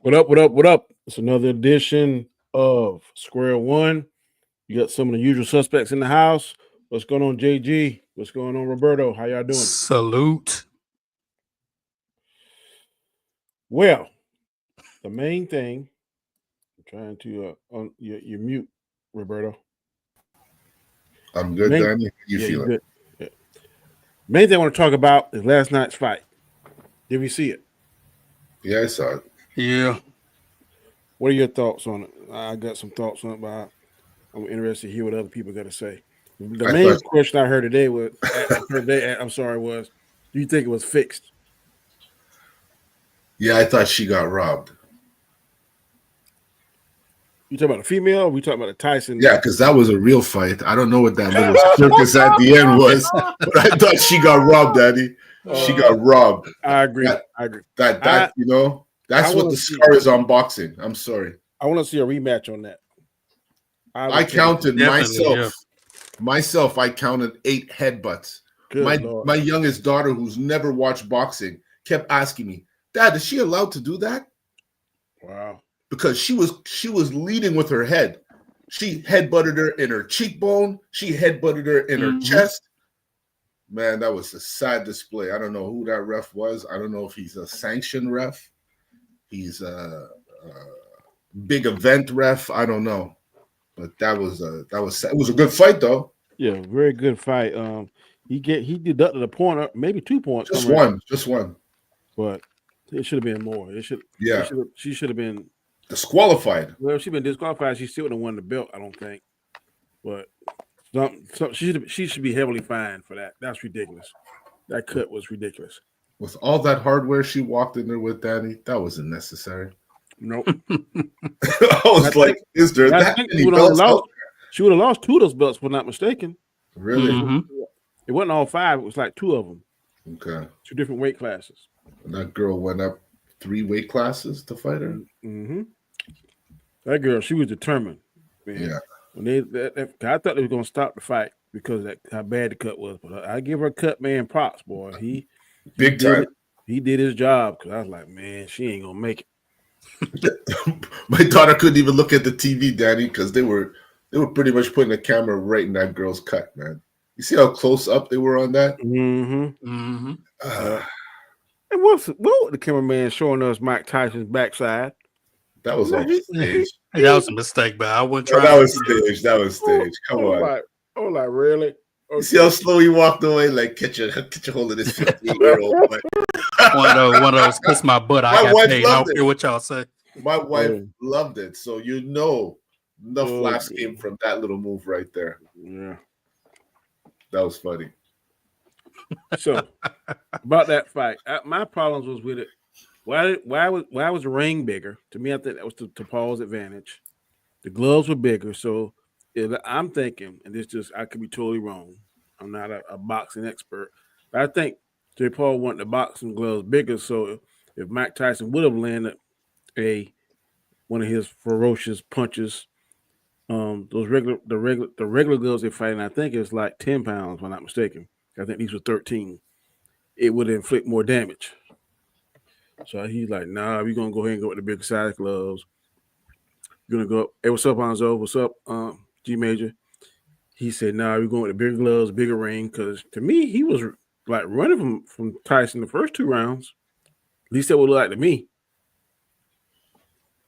What up? What up? What up? It's another edition of Square One. You got some of the usual suspects in the house. What's going on, JG? What's going on, Roberto? How y'all doing? Salute. Well, the main thing. I'm trying to you mute, Roberto. I'm good, Main, Danny. You yeah, you feel it? good. Yeah. Main thing I want to talk about is last night's fight. Did we see it? Yeah, I saw it. Yeah. What are your thoughts on it? I got some thoughts on it, but I'm interested to hear what other people got to say. The main question I heard today was, was, do you think it was fixed? Yeah, I thought she got robbed. You talking about a female? Or we talking about a Tyson? Yeah, because that was a real fight. I don't know what that little circus at the end was, but I thought she got robbed, Daddy. She got robbed. I agree. That's what the scar is on boxing. I'm sorry. I want to see a rematch on that. I counted myself. I counted 8 headbutts. My youngest daughter, who's never watched boxing, kept asking me, "Dad, is she allowed to do that?" Wow. Because she was leading with her head. She headbutted her in her cheekbone. She headbutted her in her chest. Man, that was a sad display. I don't know who that ref was. I don't know if he's a sanctioned ref. He's a big event ref. I don't know. But it was a good fight though. Yeah, very good fight. He deducted a point, maybe 2 points. Just one. But it should have been more. She should have been disqualified. Well, if she'd been disqualified, she still would have won the belt, I don't think. But she should be heavily fined for that. That's ridiculous. That cut was ridiculous. With all that hardware she walked in there with, Danny, that wasn't necessary. Nope. I was like, is there that many belts out there? She would have lost 2 of those belts, if I'm not mistaken. Really? It wasn't all 5. It was like 2 of them. Okay. 2 different weight classes. And that girl went up 3 weight classes to fight her? Mm-hmm. That girl, she was determined. Man. Yeah. When I thought they were going to stop the fight because of how bad the cut was. But I give her cut man props, boy. He time. He did his job because I was like, man, she ain't going to make it. My daughter couldn't even look at the TV, Danny, because they were pretty much putting the camera right in that girl's cut, man. You see how close up they were on that? Mm-hmm. And what the cameraman showing us Mike Tyson's backside? That was on stage. That was a mistake, but I wouldn't try. That was stage. Come on. Like really? Okay. You see how slow he walked away? Like, catch your hold of this 15-year-old. one of those kiss my butt. I got paid. I don't care what y'all say. My wife loved it. So enough laughs came from that little move right there. Yeah. That was funny. So about that fight, my problems was with it. Why was the ring bigger? To me, I think that was to Paul's advantage. The gloves were bigger, so I'm thinking, and I could be totally wrong. I'm not a boxing expert, but I think J. Paul wanted the boxing gloves bigger. So if Mike Tyson would have landed one of his ferocious punches, the regular gloves they're fighting, I think it's like 10 pounds, if I'm not mistaken. I think these were 13. It would inflict more damage. So he's like, nah, we're going to go ahead and go with the bigger size gloves. We're going to go up. Hey, what's up, Nzo? What's up, G Major? He said, nah, we're going with the bigger gloves, bigger ring. Because to me, he was like running from Tyson the first 2 rounds. At least that would look like to me.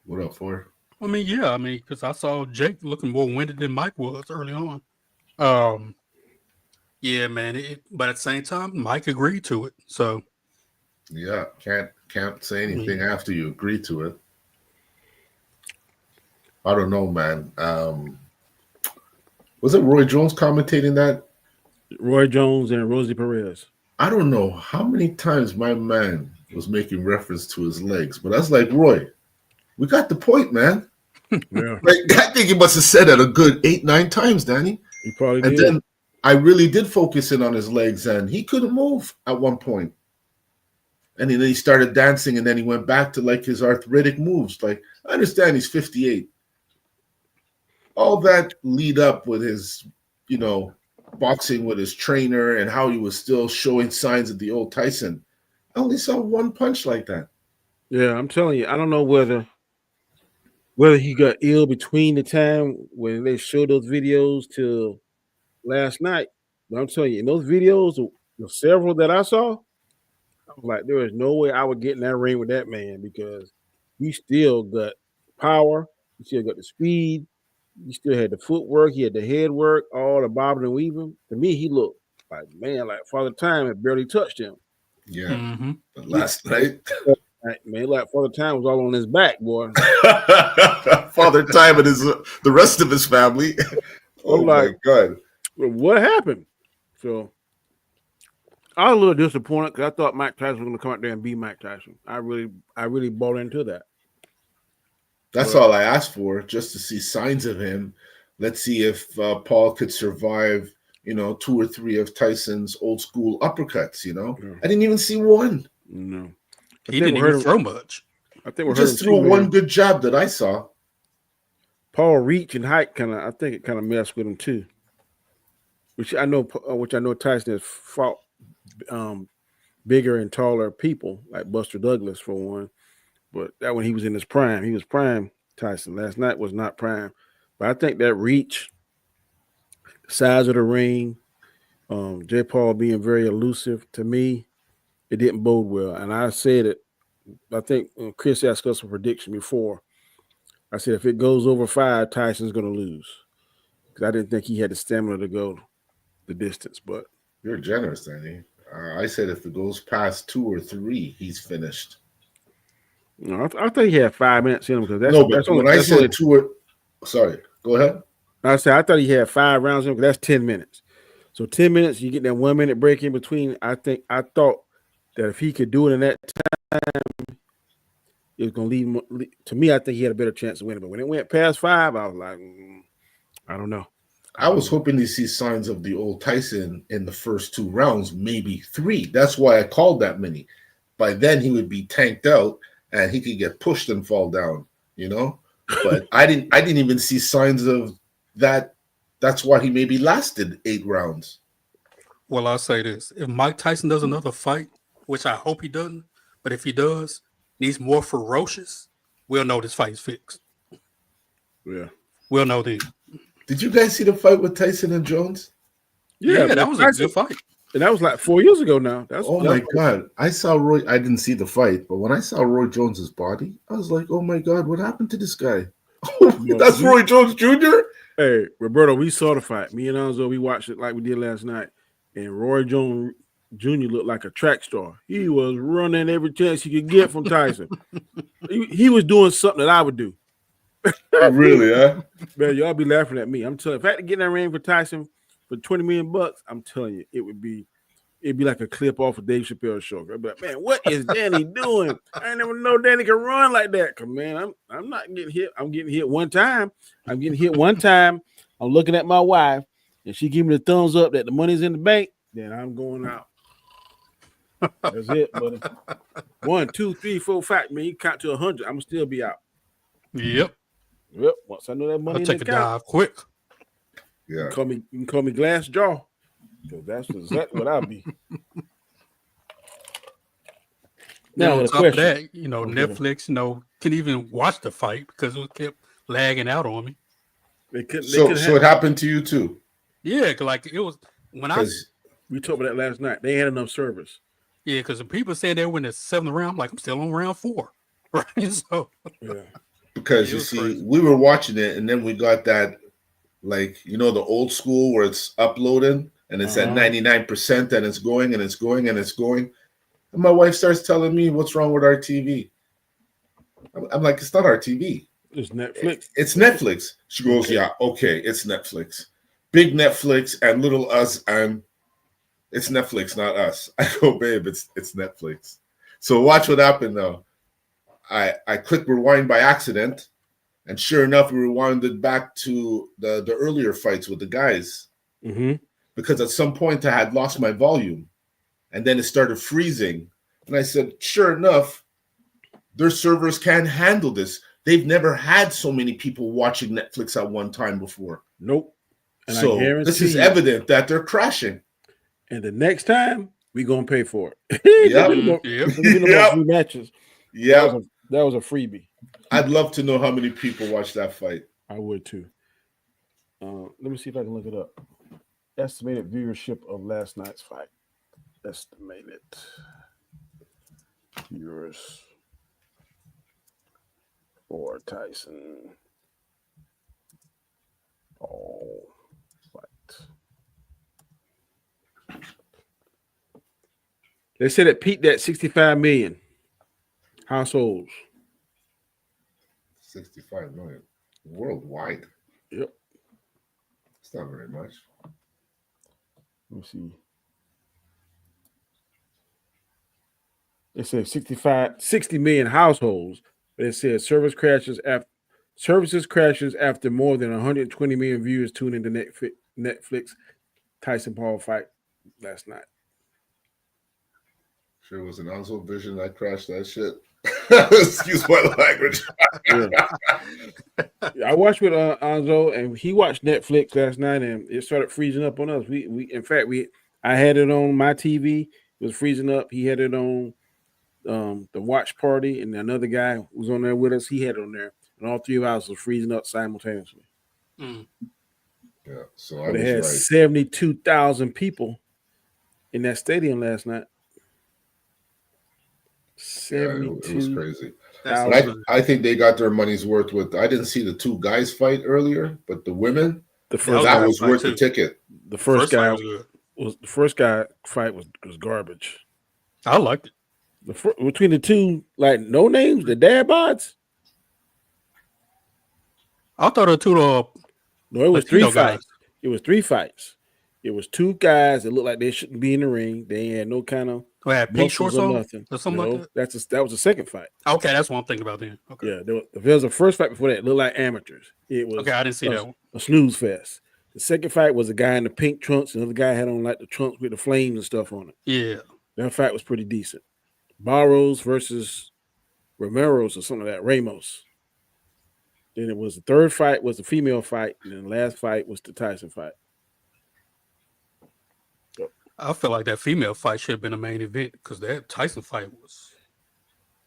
What up, for? I mean, yeah. Because I saw Jake looking more winded than Mike was early on. Yeah, man. But at the same time, Mike agreed to it. So, yeah, can't say anything after you agree to it. I don't know, man. Was it Roy Jones commentating that? Roy Jones and Rosie Perez. I don't know how many times my man was making reference to his legs, but I was like, Roy, we got the point, man. Yeah. Like, I think he must have said that a good 8-9 times, Danny. He probably did. And then I really did focus in on his legs, and he couldn't move at one point. And then he started dancing, and then he went back to like his arthritic moves. Like, I understand he's 58. All that lead up with his, boxing with his trainer and how he was still showing signs of the old Tyson. I only saw one punch like that. Yeah, I'm telling you, I don't know whether he got ill between the time when they showed those videos till last night. But I'm telling you, in those videos, the several that I saw, I was like, there is no way I would get in that ring with that man because he still got power, he still got the speed, he still had the footwork, he had the head work, all the bobbing and weaving. To me, he looked like man, like Father Time had barely touched him. Yeah. Mm-hmm. But last night, Man, like Father Time was all on his back, boy. Father Time and the rest of his family. Oh like, my God. What happened? So I was a little disappointed because I thought Mike Tyson was going to come out there and be Mike Tyson. I really bought into that. That's all I asked for, just to see signs of him. Let's see if Paul could survive, 2 or 3 of Tyson's old school uppercuts, Yeah. I didn't even see one. No. He didn't even throw much. I think we just threw one good jab that I saw. Paul reach and height I think it kind of messed with him too. Which I know Tyson has fought bigger and taller people like Buster Douglas for one, but that when he was in his prime, he was prime Tyson. Last night was not prime, but I think that reach, size of the ring, J. Paul being very elusive, to me, it didn't bode well. And I said it. I think Chris asked us a prediction before. I said if it goes over 5, Tyson's going to lose because I didn't think he had the stamina to go the distance. But you're generous, Danny. I said if it goes past 2 or 3, he's finished. No, I think he had 5 minutes in him because that's only, when I said 2 or sorry, go ahead. I thought he had 5 rounds in him because that's 10 minutes. So 10 minutes, you get that 1 minute break in between. I thought that if he could do it in that time, it was going to lead to me. I think he had a better chance of winning. But when it went past 5, I was like, I don't know. I was hoping to see signs of the old Tyson in the first 2 rounds, maybe 3. That's why I called that many. By then, he would be tanked out and he could get pushed and fall down, But I didn't even see signs of that. That's why he maybe lasted 8 rounds. Well, I'll say this. If Mike Tyson does another fight, which I hope he doesn't, but if he does, he's more ferocious, we'll know this fight is fixed. Yeah. We'll know then. Did you guys see the fight with Tyson and Jones? Yeah, that was a good fight. And that was like 4 years ago now. My God. I saw Roy. I didn't see the fight, but when I saw Roy Jones's body, I was like, oh my God, what happened to this guy? That's Roy Jones Jr.? Hey, Roberto, we saw the fight. Me and Nzo, we watched it like we did last night. And Roy Jones Jr. looked like a track star. He was running every chance he could get from Tyson. he was doing something that I would do. Really, huh? Man, y'all be laughing at me. I'm telling you, if I had to get in that ring for Tyson for $20 million, I'm telling you, it'd be like a clip off of Dave Chappelle's show. I'd be like, man, what is Danny doing? I ain't never know Danny can run like that. Cause man, I'm not getting hit. I'm getting hit one time. I'm looking at my wife, and she give me the thumbs up that the money's in the bank. Then I'm going out. That's it, buddy. 1, 2, 3, 4, 5. Man, you count to 100. I'm gonna still be out. Yep. Once I know that money, I'll take a dive quick. Yeah. You can call me Glass Jaw. Because that's exactly what I'll be. Now, on top of that, Netflix, can even watch the fight because it kept lagging out on me. So it happened to you too? Yeah, like it was when we talked about that last night. They had enough service. Yeah, because the people saying they were in the 7th round, like I'm still on round 4, right? So yeah, because you see, crazy. We were watching it, and then we got that, like the old school where it's uploading and it's at 99%, and it's going and it's going and it's going, and my wife starts telling me what's wrong with our TV. I'm like, it's not our TV. It's Netflix. It's Netflix. She goes, yeah, okay, it's Netflix. Big Netflix and little us, and it's Netflix, not us. I go, babe, it's Netflix. So watch what happened though. I clicked rewind by accident, and sure enough, we rewinded back to the earlier fights with the guys. Mm-hmm. Because at some point I had lost my volume, and then it started freezing. And I said, sure enough, their servers can't handle this. They've never had so many people watching Netflix at one time before. Nope. And so this is evident that they're crashing. And the next time, we're going to pay for it. Yep. Yep. Matches. Yeah, that was a freebie. I'd love to know how many people watched that fight. I would too. Let me see if I can look it up. Estimated viewership of last night's fight. Estimated viewers for Tyson. All fight. They said it peaked at 65 million households. 65 million worldwide. Yep. It's not very much. Let me see. It said 60 million households, but it said services crashes after more than 120 million viewers tuned into Netflix Tyson Paul fight last night. Sure was an Nzo vision that crashed that shit. Excuse my language. I watched with Nzo, and he watched Netflix last night, and it started freezing up on us. I had it on my TV. It was freezing up. He had it on the watch party, and another guy who was on there with us, he had it on there, and all three of us was freezing up simultaneously. Yeah, so but it had 72,000 people in that stadium last night. 72. It was crazy. I think they got their money's worth with. I didn't see the two guys fight earlier, but the women, that was worth the ticket. The first guy fight was garbage. I liked it. Between the two, like no names, the dad bods. I thought the two. No, it was three fights. It was three fights. It was two guys that looked like they shouldn't be in the ring. They had no kind of pink shorts on or something like that. That was the second fight. Okay, that's what I'm thinking about then. Okay. Yeah, there was a first fight before that. It looked like amateurs. It was I didn't see that one. A snooze fest. The second fight was a guy in the pink trunks. Another guy had on like the trunks with the flames and stuff on it. Yeah, that fight was pretty decent. Barros versus Romero's or something like that. Ramos. Then it was the third fight was the female fight, and then the last fight was the Tyson fight. I feel like that female fight should have been a main event because that Tyson fight was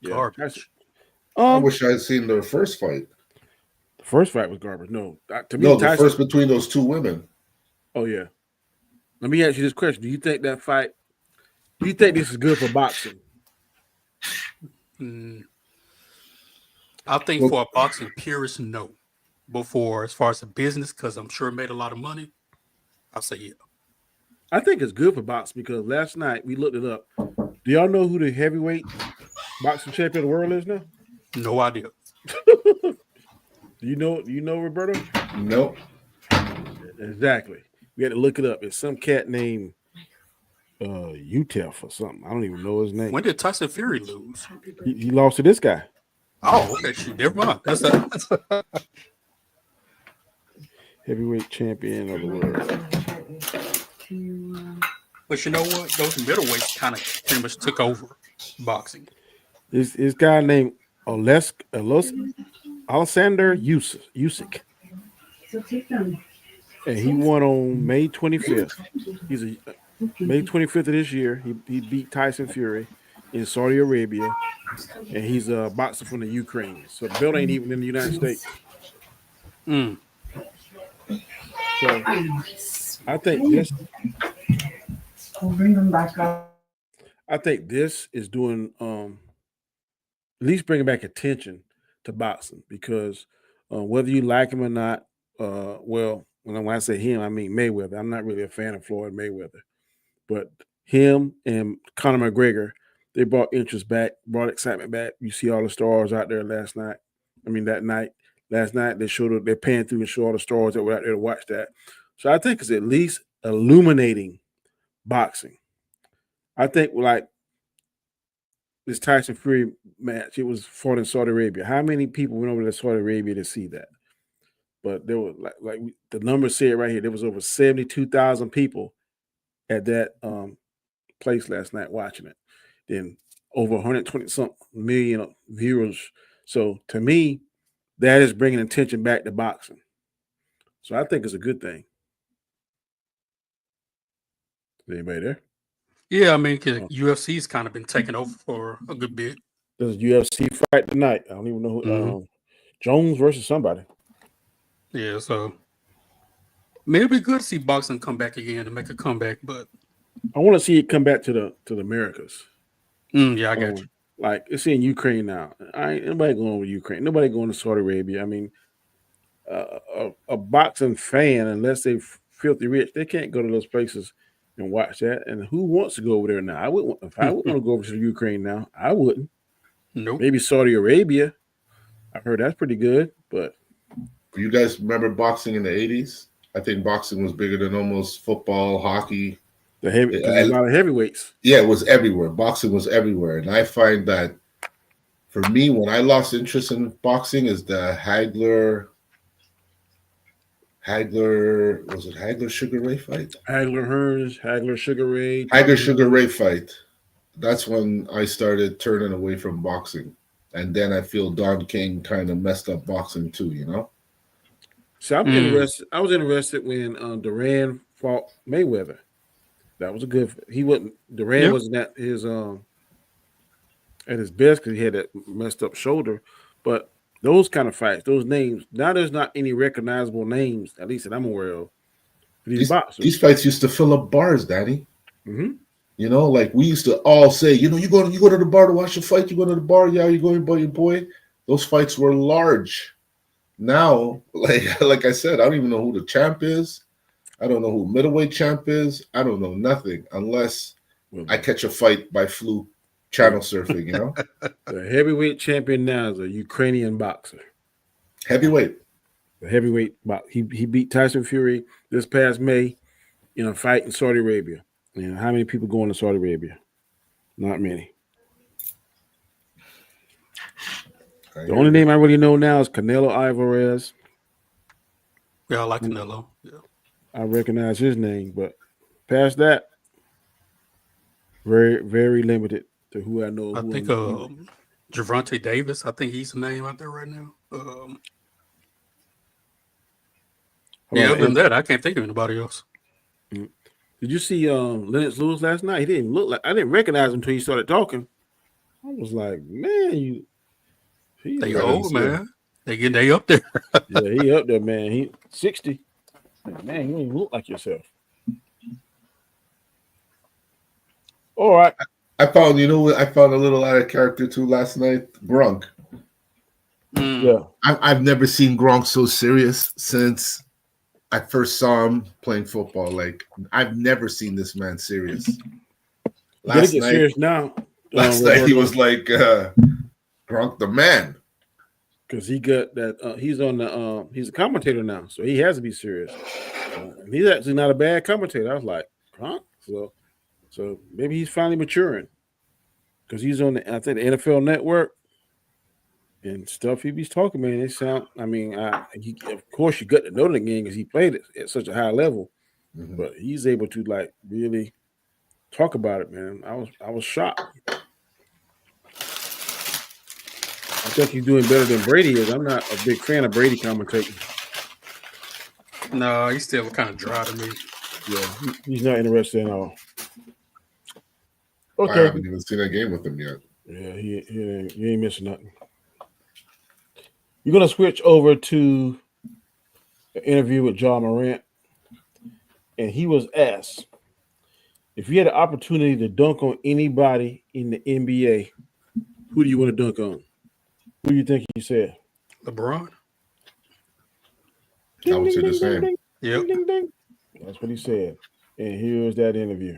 garbage. I wish I had seen their first fight. The first fight was garbage. No, to me, no, Tyson, the first between those two women. Oh yeah. Let me ask you this question: do you think that fight? Do you think this is good for boxing? I think for a boxing purist, no. But for as far as the business, because I'm sure it made a lot of money, I'll say yeah. I think it's good for boxing because last night we looked it up. Do y'all know who the heavyweight boxing champion of the world is now? No idea. Do you know Roberto? Nope. Exactly. We had to look it up. It's some cat named UTEF or something. I don't even know his name. When did Tyson Fury lose? He lost to this guy. Oh, okay. Shoot, never mind. That's a heavyweight champion of the world. But you know what? Those middleweights kind of pretty much took over boxing. This guy named Alexander Usyk. And he won on May 25th. May 25th of this year. He beat Tyson Fury in Saudi Arabia. And he's a boxer from the Ukraine. So the belt ain't even in the United States. So I think this. We'll bring them back up. I think this is doing at least bringing back attention to boxing because whether you like him or not, when I say him, I mean Mayweather. I'm not really a fan of Floyd Mayweather, but him and Conor McGregor, they brought interest back, brought excitement back. You see all the stars out there that night. Last night they're paying through and show all the stars that were out there to watch that. So I think it's at least illuminating boxing. I think like this Tyson Fury match, it was fought in Saudi Arabia. How many people went over to Saudi Arabia to see that? But there were like the numbers say it right here. There was over 72,000 people at that place last night watching it. Then over 120 million viewers. So to me, that is bringing attention back to boxing. So I think it's a good thing. Is anybody there? Yeah, I mean, UFC's kind of been taken over for a good bit. There's a UFC fight tonight. I don't even know who. Jones versus somebody. Yeah, so maybe it'd be good to see boxing come back again and make a comeback, but I want to see it come back to the Americas. yeah, I got you. Like it's in Ukraine now. Ain't nobody going with Ukraine. Nobody going to Saudi Arabia. I mean, a boxing fan, unless they filthy rich, they can't go to those places and watch that. And who wants to go over there now? I wouldn't. If I would want to go over to Ukraine now, I wouldn't. Nope. Maybe Saudi Arabia. I've heard that's pretty good, but You guys remember boxing in the 80s? I think boxing was bigger than almost football, hockey. there's a lot of heavyweights. Yeah, it was everywhere. Boxing was everywhere. And I find that for me, when I lost interest in boxing is the Hagler, was it Hagler Sugar Ray fight? Hagler Hearns, Hagler Sugar Ray. Hagler Sugar Ray fight. That's when I started turning away from boxing. And then I feel Don King kind of messed up boxing too, you know? So I'm interested. I was interested when Duran fought Mayweather. That was a good. He wasn't. Duran wasn't at his best because he had that messed up shoulder. But those kind of fights, those names. Now there's not any recognizable names, at least that I'm aware of. These boxers. These fights used to fill up bars, Danny. Mm-hmm. You know, like we used to all say, you go to the bar to watch a fight. You go to the bar, yeah, you going by your boy. Those fights were large. Now, like I said, I don't even know who the champ is. I don't know who middleweight champ is. I don't know nothing unless I catch a fight by fluke channel surfing, you know? The heavyweight champion now is a Ukrainian boxer. Heavyweight. The heavyweight boxer. He beat Tyson Fury this past May in a fight in Saudi Arabia. And how many people going to Saudi Arabia? Not many. The only name I really know now is Canelo Alvarez. Yeah, I like Canelo. Yeah. I recognize his name, but past that, very, very limited to who I know. I think Gervonta Davis, I think he's the name out there right now. Other than that, I can't think of anybody else. Did you see Lennox Lewis last night? He didn't look like, I didn't recognize him until he started talking. I was like, man, they old, man. They up there. Yeah, he up there, man. He 60. Man, you don't even look like yourself. All right. I found a little out of character too last night. Gronk. Yeah. I've never seen Gronk so serious since I first saw him playing football. Like, I've never seen this man serious. Last night, serious now. Last night he was like Gronk the man. Because he got that he's on the he's a commentator now, so he has to be serious. And he's actually not a bad commentator. I was like, Gronk? So maybe he's finally maturing. Because he's on the NFL Network and stuff he be talking, man. They sound, of course you got to know the game because he played it at such a high level. Mm-hmm. But he's able to like really talk about it, man. I was shocked. I think he's doing better than Brady is. I'm not a big fan of Brady commentating. No, he's still kind of dry to me. Yeah, he's not interested at all. Okay. I haven't even seen that game with him yet. Yeah, he ain't missing nothing. You're going to switch over to an interview with John Morant, and he was asked, if you had the opportunity to dunk on anybody in the NBA, who do you want to dunk on? Who do you think he said? LeBron. I would say the same. Yep. That's what he said. And here's that interview.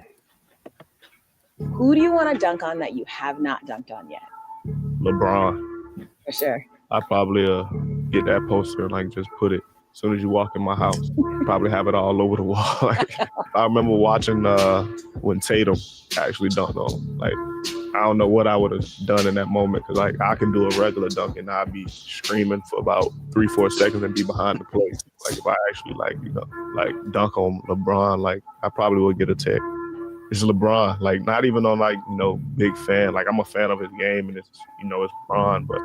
Who do you want to dunk on that you have not dunked on yet? LeBron. For sure. I probably get that poster and like just put it as soon as you walk in my house. Probably have it all over the wall. Like, I remember watching when Tatum actually dunked on. Like, I don't know what I would have done in that moment because like I can do a regular dunk and I'd be screaming for about 3-4 seconds and be behind the plate. Like if I actually like dunk on LeBron, like I probably would get a tech. It's LeBron, like not even on like big fan. Like I'm a fan of his game and it's it's LeBron, but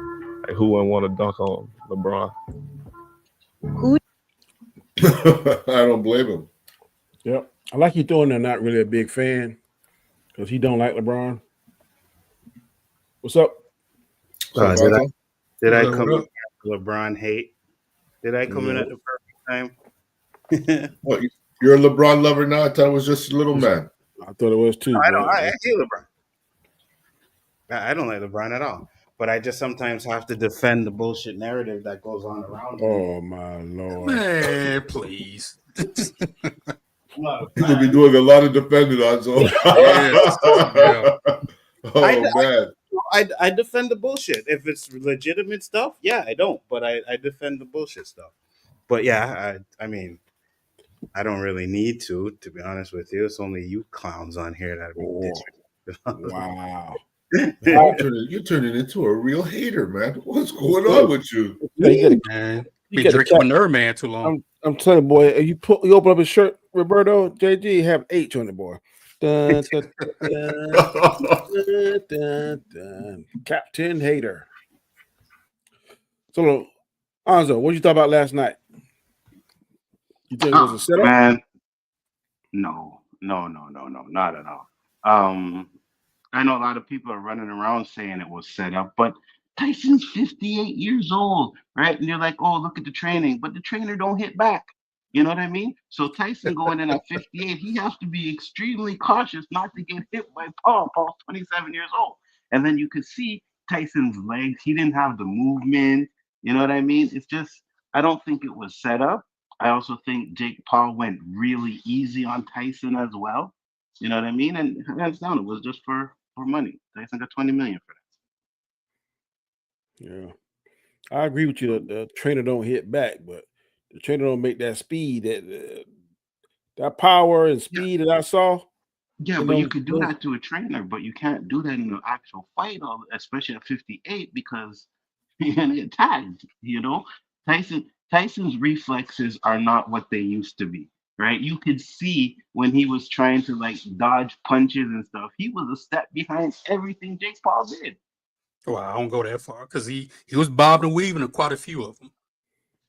like who wouldn't want to dunk on LeBron? Who? I don't blame him. Yep, I like you throwing there. Not really a big fan because he don't like LeBron. What's up? So, Did Vato? I What come in up? at LeBron hate? Did I come in at No. the perfect time? What, you're a LeBron lover now? I thought it was just a little man. I thought it was too, but I hate LeBron. I don't like LeBron at all. But I just sometimes have to defend the bullshit narrative that goes on around him. oh my lord. Man, please. I'm not a He's gonna be fan. doing a lot of defending on. So, Yes. Yeah. oh man, I defend the bullshit. If it's legitimate stuff, yeah, I don't. But I defend the bullshit stuff. But yeah, I mean, I don't really need to be honest with you. It's only you clowns on here that be Oh, disrespectful. wow. you're turning into a real hater, man. What's going on with you? Yeah, you gotta, Man. you Been gotta drinking cap- Manure Man too long. I'm telling you, boy, you open up his shirt, Roberto, JG, have H on it, boy. Dun, dun, dun, dun, dun. Captain Hater. So, Nzo, what you thought about last night? You think it was a setup? Man, no, not at all. I know a lot of people are running around saying it was set up, but Tyson's 58 years old, right? And they're like, oh, look at the training, but the trainer don't hit back. You know what I mean? So Tyson going in at 58, he has to be extremely cautious not to get hit by Paul. Paul's 27 years old. And then you could see Tyson's legs. He didn't have the movement. You know what I mean? It's just, I don't think it was set up. I also think Jake Paul went really easy on Tyson as well. You know what I mean? And hands down, it was just for money. Tyson got 20 million for that. Yeah. I agree with you. The trainer don't hit back, but the trainer don't make that speed, that power and speed that I saw. Yeah, in but you those- could do that to a trainer, but you can't do that in an actual fight, especially at 58, because you're gonna get tagged. You know, Tyson's reflexes are not what they used to be. Right? You could see when he was trying to like dodge punches and stuff, he was a step behind everything Jake Paul did. Well, I don't go that far because he was bobbing and weaving in quite a few of them.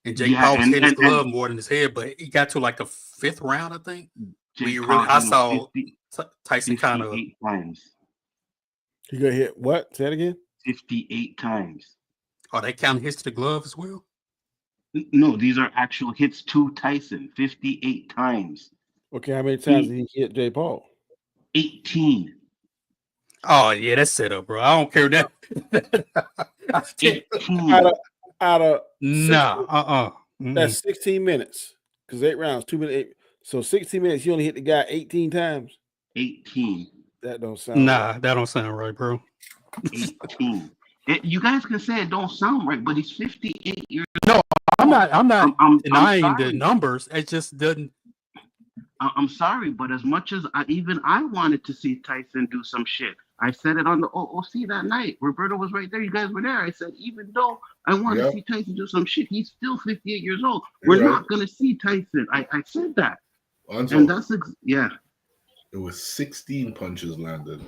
And Jake Yeah, Paul was and- hitting his and- glove more than his head, but he got to like the 5th round, I think. Jake Where Paul I hit him saw 50 Tyson kind of 58 times. He got hit. What? Say that again. 58 times. Oh, they count hits to the glove as well? No, these are actual hits to Tyson. 58 times. Okay, how many times did he hit Jay Paul? 18. Oh, yeah, that's set up, bro. I don't care that. 18. Out of Nah, that's 16 minutes because 8 rounds, 2 minutes. 8. So 16 minutes, you only hit the guy 18 times. 18. That don't sound Nah, right. that don't sound right, bro. 18. You guys can say it don't sound right, but he's 58 years I'm not I'm denying the sorry. numbers. It just doesn't. I'm sorry, but as much as I wanted to see Tyson do some shit, I said it on the OOC that night. Roberto was right there. You guys were there. I said, even though I want to see Tyson do some shit, he's still 58 years old. We're not going to see Tyson. I said that. Nzo, And that's, yeah. it was 16 punches landed.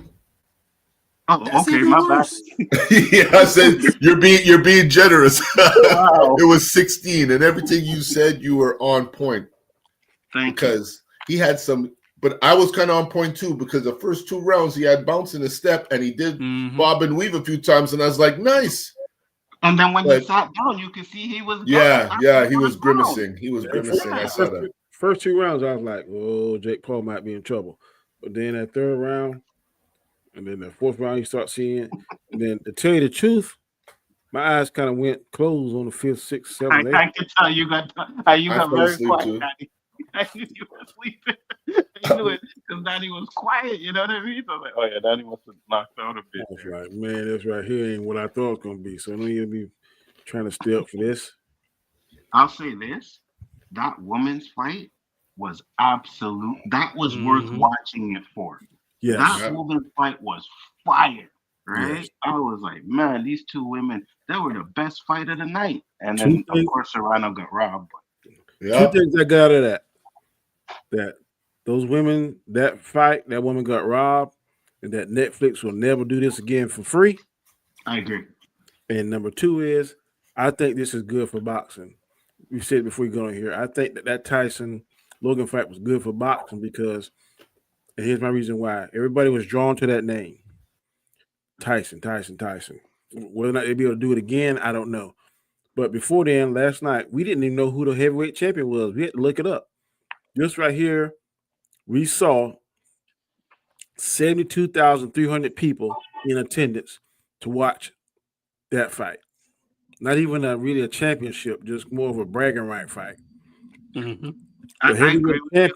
Oh, That's okay, even my worse. bad. Yeah, I said you're being generous. Wow. It was 16, and everything you said, you were on point. Thank you. Because he had some, but I was kind of on point too, because the first 2 rounds he had bounce in the step and he did bob and weave a few times, and I was like, nice. And then when he sat down, you could see he was he was grimacing. He was grimacing. I saw that. First 2 rounds, I was like, oh, Jake Paul might be in trouble. But then that 3rd round, and then the 4th round, you start seeing. And then to tell you the truth, my eyes kind of went closed on the 5th, 6th, 7th, 8th. I can tell you got very quiet, too. Danny. I knew you were sleeping. I knew it because Danny was quiet. You know what I mean? So I was like, oh yeah, Danny must have knocked out a bit. I was like, man, this right here ain't what I thought it was gonna be. So I don't need to be trying to stay up for this. I'll say this: that woman's fight was absolute. That was worth watching it for. Yes. That woman's fight was fire, right? Yes. I was like, man, these 2 women, they were the best fight of the night. And then, of course, Serrano got robbed. But 2 things I got out of that those women, that fight, that woman got robbed, and that Netflix will never do this again for free. I agree. And number 2 is, I think this is good for boxing. We said before you go on here, I think that Tyson Logan fight was good for boxing because, and here's my reason why. Everybody was drawn to that name. Tyson. Whether or not they'll be able to do it again, I don't know. But before then, last night, we didn't even know who the heavyweight champion was. We had to look it up. Just right here, we saw 72,300 people in attendance to watch that fight. Not even really a championship, just more of a bragging right fight. Mm-hmm. The I heavyweight agree with you.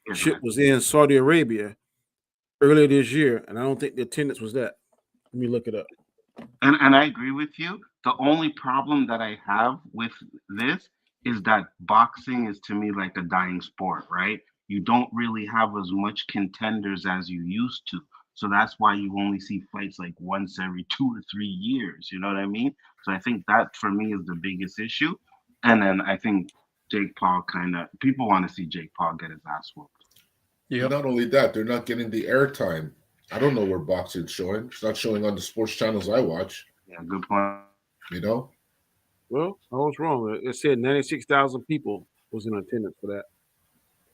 championship was in Saudi Arabia earlier this year, and I don't think the attendance was that. Let me look it up. And I agree with you. The only problem that I have with this is that boxing is to me like a dying sport, right? You don't really have as much contenders as you used to. So that's why you only see fights like once every 2 or 3 years. You know what I mean? So I think that for me is the biggest issue. And then I think Jake Paul people want to see Jake Paul get his ass whooped. Yeah. Not only that, they're not getting the airtime. I don't know where boxing's showing. It's not showing on the sports channels I watch. Yeah, good point. You know? Well, I was wrong. It said 96,000 people was in attendance for that.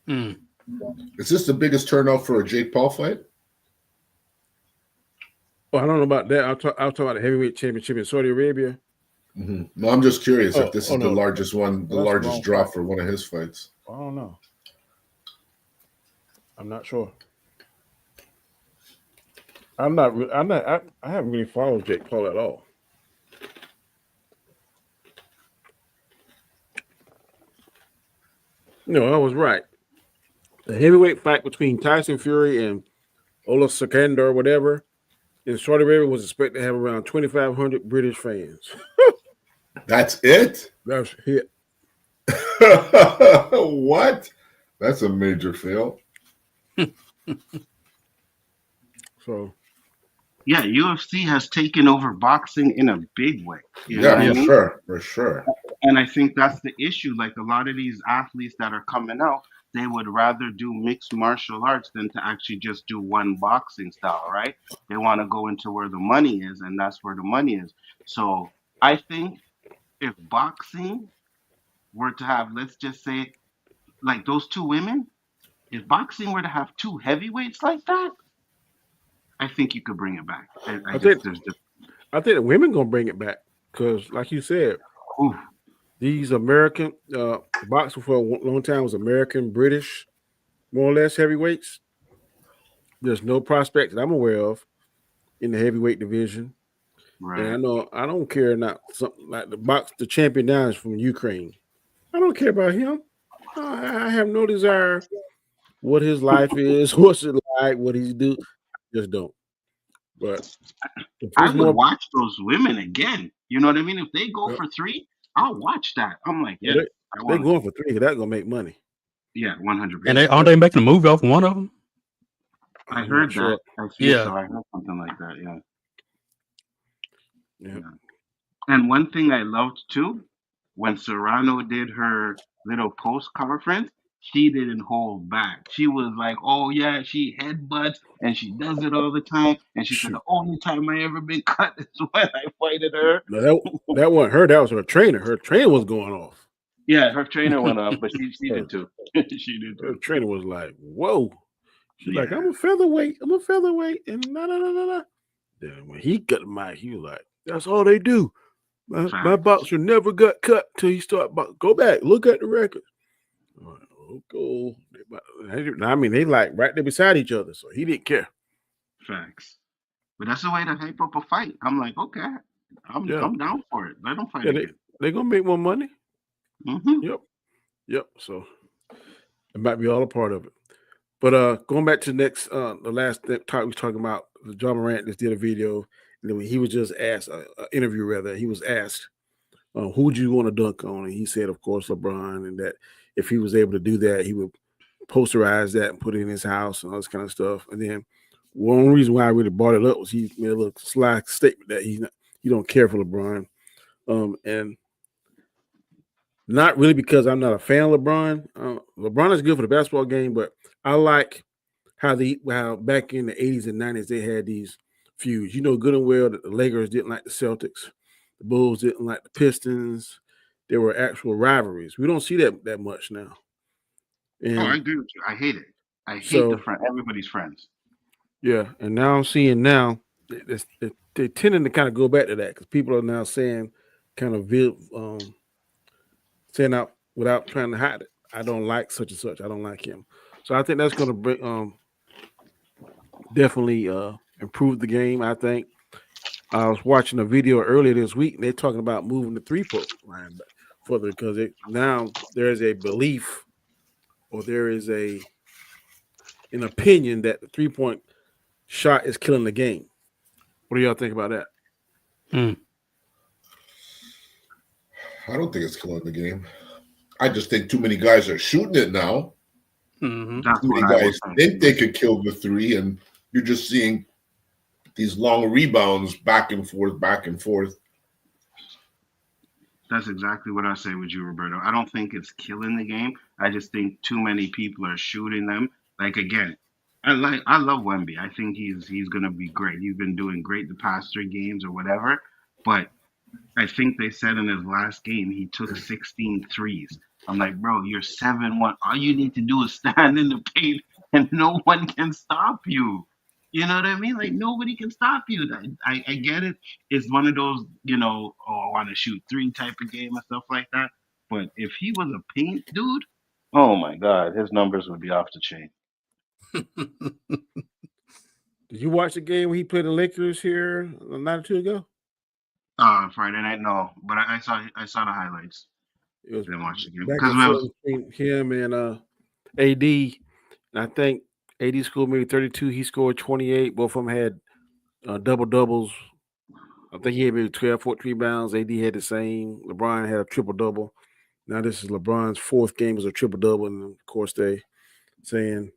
Mm. Is this the biggest turnout for a Jake Paul fight? Oh, I don't know about that. I'll talk about the heavyweight championship in Saudi Arabia. Mm-hmm. No, I'm just curious if this is the no. largest one, the That's largest wrong draw fight. for one of his fights. I don't know. I'm not sure. I haven't really followed Jake Paul at all. No, I was right. The heavyweight fight between Tyson Fury and Ola Sikander or whatever in Saudi Arabia was expected to have around 2,500 British fans. That's it? That's it. What? That's a major fail. So, Yeah, UFC has taken over boxing in a big way. You know Yeah, what I for mean? sure. For sure. And I think that's the issue. Like a lot of these athletes that are coming out, they would rather do mixed martial arts than to actually just do one boxing style, right? They want to go into where the money is, and that's where the money is. So I think if boxing were to have, let's just say, like those two women, if boxing were to have two heavyweights like that, I think you could bring it back. I think the women gonna bring it back because, like you said, oof, these American boxing for a long time was American, British, more or less heavyweights. There's no prospect that I'm aware of in the heavyweight division. right. And I know I don't care not something like the champion now is from Ukraine. I don't care about him. I have no desire what his life is, what's it like, what he's do. Just don't. But if I it's would more, watch those women again. You know what I mean? If they go yeah, for 3, I'll watch that. I'm like, well, yes, I they're want. going for 3 because that's gonna make money. Yeah, 100%. And aren't they making a movie off one of them? I I'm not heard sure. that. I think Yeah. so. I heard something like that. Yeah. Yeah. And one thing I loved too, when Serrano did her little post conference, she didn't hold back. She was like, "Oh yeah, she headbutts and she does it all the time." And she said, Shoot. "The only time I ever been cut is when I fighted her." No, that wasn't her. That was her trainer. Her trainer was going off. Yeah, her trainer went off, but she Her, did too. She did her too. trainer was like, "Whoa." She's like, Yeah, I'm a featherweight, and no. Then when he got the mic, he was like, "That's all they do. My facts. boxer never got cut till he started. Go back, look at the record." I'm like, okay. I mean, they like right there beside each other, so he didn't care. Facts. But that's the way to hype up a fight. I'm like, okay, Yeah, I'm down for it. Let them fight yeah, again. they're gonna make more money. Hmm. Yep. So it might be all a part of it. But going back to the last talk we was talking about, John Morant just did a video, and then he was just asked, interview rather, he was asked, who would you want to dunk on? And he said, of course, LeBron, and that if he was able to do that, he would posterize that and put it in his house and all this kind of stuff. And then one reason why I really brought it up was he made a little sly statement that he don't care for LeBron, and not really because I'm not a fan of LeBron. LeBron is good for the basketball game, but I like how back in the 80s and 90s they had these feuds. You know good and well that the Lakers didn't like the Celtics, the Bulls didn't like the Pistons. There were actual rivalries. We don't see that much now. Oh, I And agree with you. I hate it. I hate so everybody's friends. yeah, and now I'm seeing now they're tending to kind of go back to that because people are now saying, kind of saying out without trying to hide it. I don't like such and such. I don't like him. So I think that's going to bring definitely improve the game. I think I was watching a video earlier this week, and they're talking about moving the 3-point line further because now there is a belief or there is an opinion that the 3-point shot is killing the game. What do y'all think about that? I don't think it's killing the game. I just think too many guys are shooting it now. That's Too many what I guys was think thinking. they could kill the 3, and you're just seeing these long rebounds back and forth, back and forth. That's exactly what I say with you, Roberto. I don't think it's killing the game. I just think too many people are shooting them. Like again, I love Wemby. I think he's gonna be great. He's been doing great the past 3 games or whatever. But I think they said in his last game he took 16 threes. I'm like, bro, you're 7-1. All you need to do is stand in the paint and no one can stop you. You know what I mean? Like nobody can stop you. I get it. It's one of those, oh, I want to shoot 3 type of game and stuff like that. But if he was a paint dude, oh my God, his numbers would be off the chain. Did you watch the game when he played the Lakers here a night or two ago? Friday night, no, but I saw the highlights. It was Didn't watch the game back because and forth between him and AD. And I think AD scored maybe 32. He scored 28. Both of them had double doubles. I think he had maybe 12, 14 rebounds. AD had the same. LeBron had a triple double. Now this is LeBron's 4th game as a triple double, and of course they saying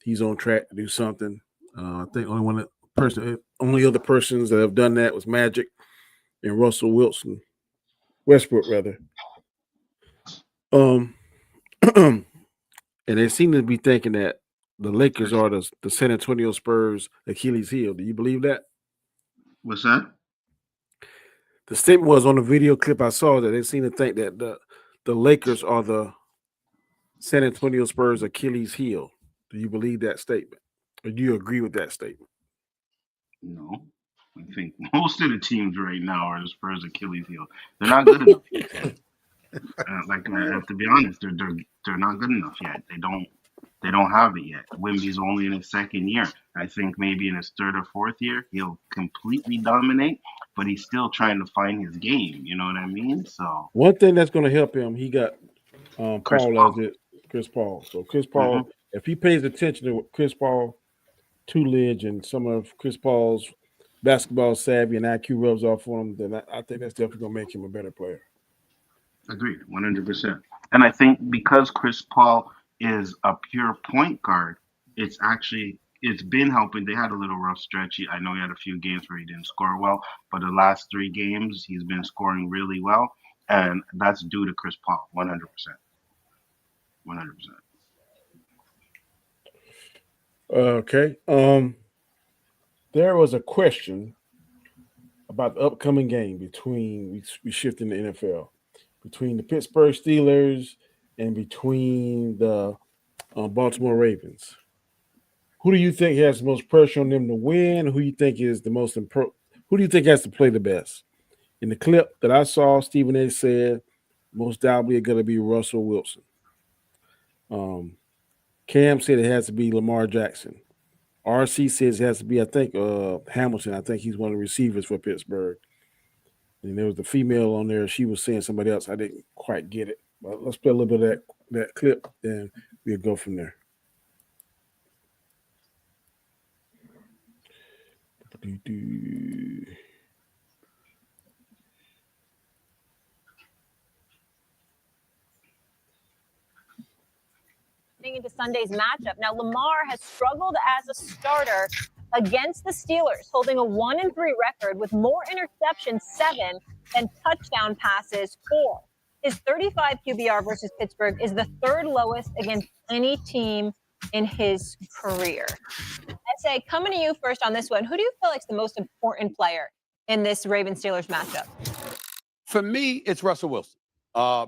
he's on track to do something. I think only other persons that have done that was Magic and Westbrook rather. And they seem to be thinking that the Lakers are the San Antonio Spurs Achilles heel. Do you believe that? What's that? The statement was on the video clip I saw that they seem to think that the Lakers are the San Antonio Spurs Achilles heel. Do you believe that statement? Or do you agree with that statement? No. I think most of the teams right now are the Spurs Achilles heel. They're not good enough yet. I have to be honest, they're not good enough yet. They don't have it yet. Wemby's only in his 2nd year. I think maybe in his 3rd or 4th year he'll completely dominate, but he's still trying to find his game. You know what I mean? So one thing that's going to help him, he got Chris Paul. So Chris Paul, if he pays attention to what Chris Paul tutelage and some of Chris Paul's basketball savvy and IQ rubs off on him, then I think that's definitely going to make him a better player. Agreed, 100%. And I think because Chris Paul is a pure point guard, it's been helping. They had a little rough stretch. I know he had a few games where he didn't score well, but the last 3 games he's been scoring really well, and that's due to Chris Paul, 100%. 100%. Okay. There was a question about the upcoming game between we shift in the NFL between the Pittsburgh Steelers and between the Baltimore Ravens. Who do you think has the most pressure on them to win? Who do you think is the most who do you think has to play the best? In the clip that I saw, Stephen A. said most doubtly it's going to be Russell Wilson. Cam said it has to be Lamar Jackson. RC says it has to be, I think, Hamilton. I think he's one of the receivers for Pittsburgh. And there was the female on there. She was saying somebody else. I didn't quite get it. But let's play a little bit of that clip, and we'll go from there. Into Sunday's matchup. Now, Lamar has struggled as a starter against the Steelers, holding a 1-3 record with more interceptions, 7, than touchdown passes, 4. His 35 QBR versus Pittsburgh is the 3rd lowest against any team in his career. SA, coming to you first on this one. Who do you feel like is the most important player in this Ravens-Steelers matchup? For me, it's Russell Wilson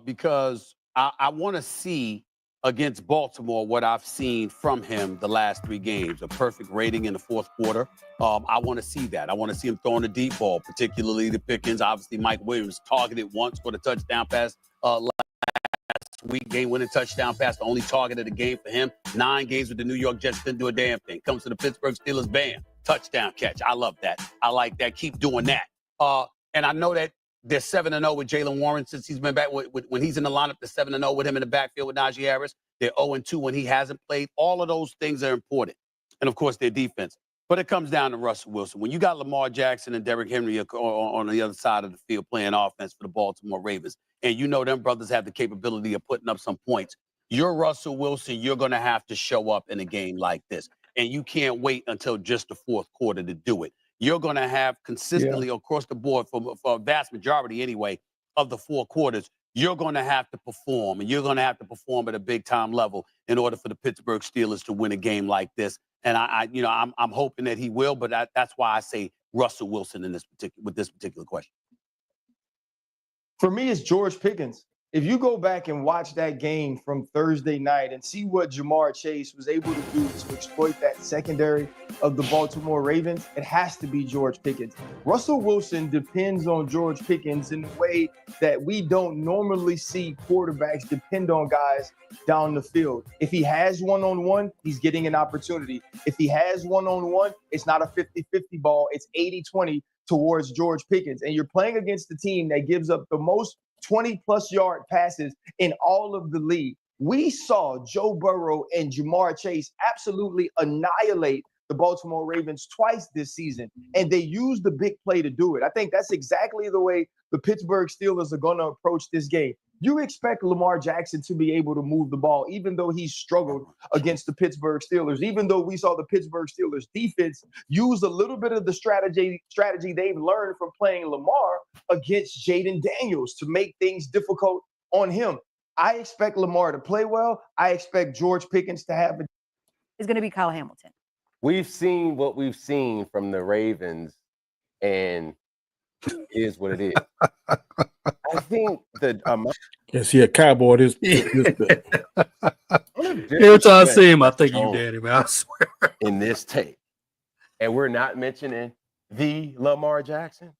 because I want to see against Baltimore, what I've seen from him the last 3 games, a perfect rating in the 4th quarter. I want to see that. I want to see him throwing the deep ball, particularly the Pickens. Obviously, Mike Williams targeted once for the touchdown pass last week, game-winning touchdown pass, the only target of the game for him. 9 games with the New York Jets, didn't do a damn thing. Comes to the Pittsburgh Steelers, bam, touchdown catch. I love that. I like that. Keep doing that. And I know that they're 7-0 with Jalen Warren since he's been back. When he's in the lineup, they're 7-0 with him in the backfield with Najee Harris. They're 0-2 when he hasn't played. All of those things are important. And, of course, their defense. But it comes down to Russell Wilson. When you got Lamar Jackson and Derrick Henry on the other side of the field playing offense for the Baltimore Ravens, and you know them brothers have the capability of putting up some points, you're Russell Wilson, you're going to have to show up in a game like this. And you can't wait until just the 4th quarter to do it. You're going to have consistently across the board for a vast majority anyway of the 4 quarters, you're going to have to perform, and you're going to have to perform at a big-time level in order for the Pittsburgh Steelers to win a game like this. And I'm hoping that he will, but that's why I say Russell Wilson with this particular question. For me, it's George Pickens. If you go back and watch that game from Thursday night and see what Jamar Chase was able to do to exploit that secondary of the Baltimore Ravens, it has to be George Pickens. Russell Wilson depends on George Pickens in a way that we don't normally see quarterbacks depend on guys down the field. If he has one-on-one, he's getting an opportunity. If he has one-on-one, it's not a 50-50 ball. It's 80-20 towards George Pickens. And you're playing against the team that gives up the most 20-plus yard passes in all of the league. We saw Joe Burrow and Jamar Chase absolutely annihilate the Baltimore Ravens twice this season, and they used the big play to do it. I think that's exactly the way the Pittsburgh Steelers are going to approach this game. You expect Lamar Jackson to be able to move the ball, even though he struggled against the Pittsburgh Steelers, even though we saw the Pittsburgh Steelers defense use a little bit of the strategy they've learned from playing Lamar against Jaden Daniels to make things difficult on him. I expect Lamar to play well. I expect George Pickens to have it. It's going to be Kyle Hamilton. We've seen what we've seen from the Ravens, and it is what it is. I think that yes, he a cowboy. This Every time I see him, I think you daddy, man. I swear. In this tape, and we're not mentioning the Lamar Jackson.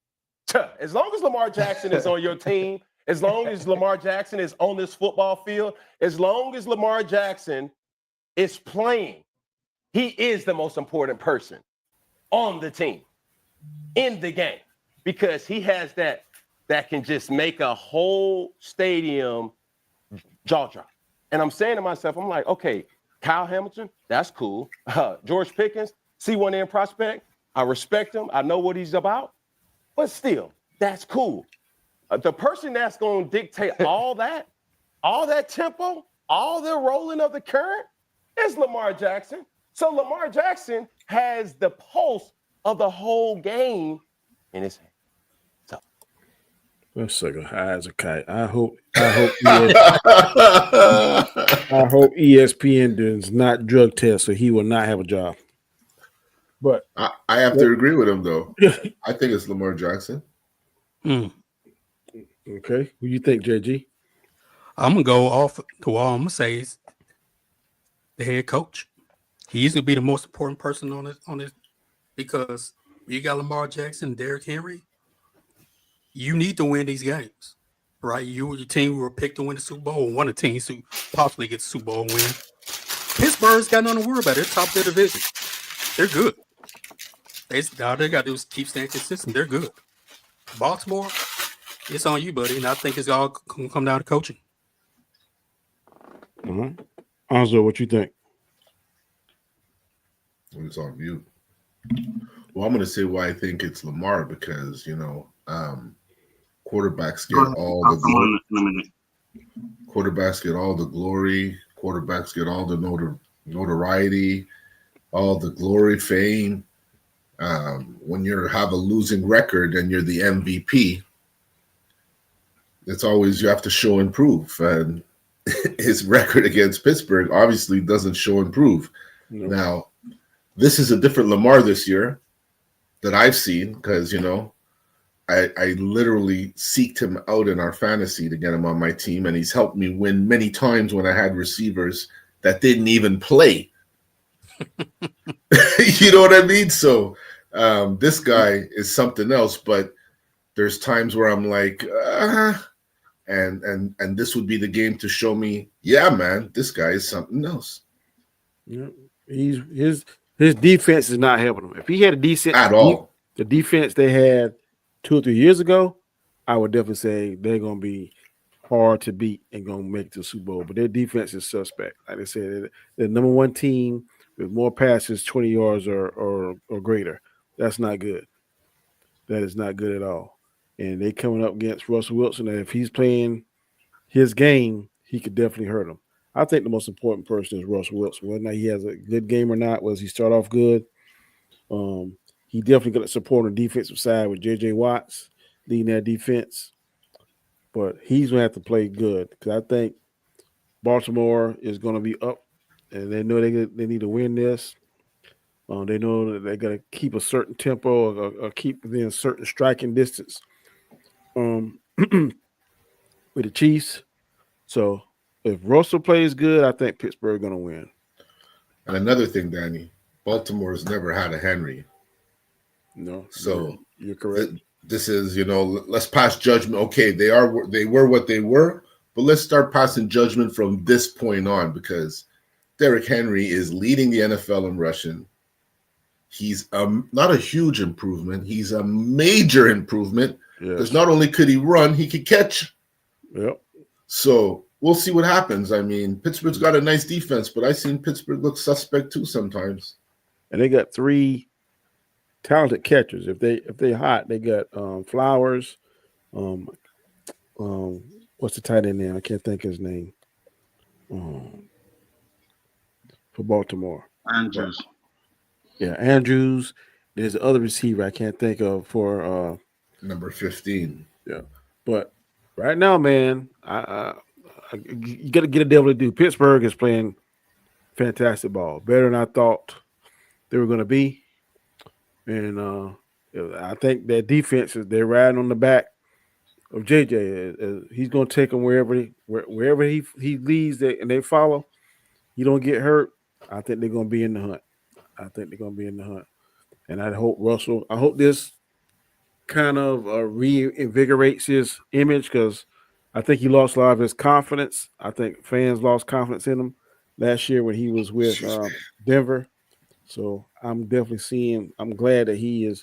As long as Lamar Jackson is on your team, as long as Lamar Jackson is on this football field, as long as Lamar Jackson is playing, he is the most important person on the team, in the game, because he has that can just make a whole stadium jaw drop. And I'm saying to myself, I'm like, okay, Kyle Hamilton, that's cool. George Pickens, C1N prospect, I respect him. I know what he's about. But still, that's cool. The person that's going to dictate all that tempo, all the rolling of the current is Lamar Jackson. So Lamar Jackson has the pulse of the whole game in his hand. So let's take a high as a kite. I hope ESPN does not drug test, so he will not have a job. But I have to agree with him, though. I think it's Lamar Jackson. Okay. Who you think, JG? I'm going to go off to all I'm going to say is the head coach. He's going to be the most important person on this because you got Lamar Jackson, Derrick Henry. You need to win these games, right? You and your team were picked to win the Super Bowl, or one of the teams to possibly get the Super Bowl win. Pittsburgh's got nothing to worry about. They're top of their division. They're good. All they got to do is keep staying consistent. They're good. Baltimore, it's on you, buddy. And I think it's all going to come down to coaching. Nzo, what you think? It's on mute. Well, I'm going to say why I think it's Lamar because, quarterbacks get all the glory. Quarterbacks get all the glory. Quarterbacks get all the notoriety, all the glory, fame. When you have a losing record and you're the MVP, it's always you have to show and prove. And his record against Pittsburgh obviously doesn't show and prove. No. Now, this is a different Lamar this year that I've seen because, I literally seeked him out in our fantasy to get him on my team, and he's helped me win many times when I had receivers that didn't even play. You know what I mean? So this guy is something else, but there's times where I'm like, and this would be the game to show me, yeah, man, this guy is something else. Yeah, his defense is not helping him. If he had a decent At all. The defense they had 2 or 3 years ago, I would definitely say they're going to be hard to beat and going to make it to the Super Bowl. But their defense is suspect. Like I said, they're the number one team with more passes, 20 yards or greater. That's not good. That is not good at all. And they coming up against Russell Wilson, and if he's playing his game, he could definitely hurt him. I think the most important person is Russell Wilson. Whether or not he has a good game or not, was he start off good? He definitely got support on the defensive side with J.J. Watts leading that defense. But he's going to have to play good because I think Baltimore is going to be up, and they know they need to win this. They know that they got to keep a certain tempo or keep within a certain striking distance with the Chiefs. So if Russell plays good, I think Pittsburgh is going to win. And another thing, Danny, Baltimore has never had a Henry. No. So you're correct. This is, let's pass judgment. Okay, they were what they were, but let's start passing judgment from this point on because Derrick Henry is leading the NFL in rushing. He's not a huge improvement. He's a major improvement because not only could he run, he could catch. Yep. So we'll see what happens. I mean, Pittsburgh's got a nice defense, but I've seen Pittsburgh look suspect too sometimes. And they got 3 talented catchers. If they hot, they got Flowers. What's the tight end name? I can't think of his name. For Baltimore. Andrews. Yeah, Andrews. There's the other receiver I can't think of for number 15. Yeah, but right now, man, you got to get a devil to do. Pittsburgh is playing fantastic ball, better than I thought they were going to be, and I think that defense they're riding on the back of JJ. He's going to take them wherever he leads, and they follow. You don't get hurt. I think they're going to be in the hunt. And I hope this kind of reinvigorates his image because I think he lost a lot of his confidence. I think fans lost confidence in him last year when he was with Denver. So I'm glad that he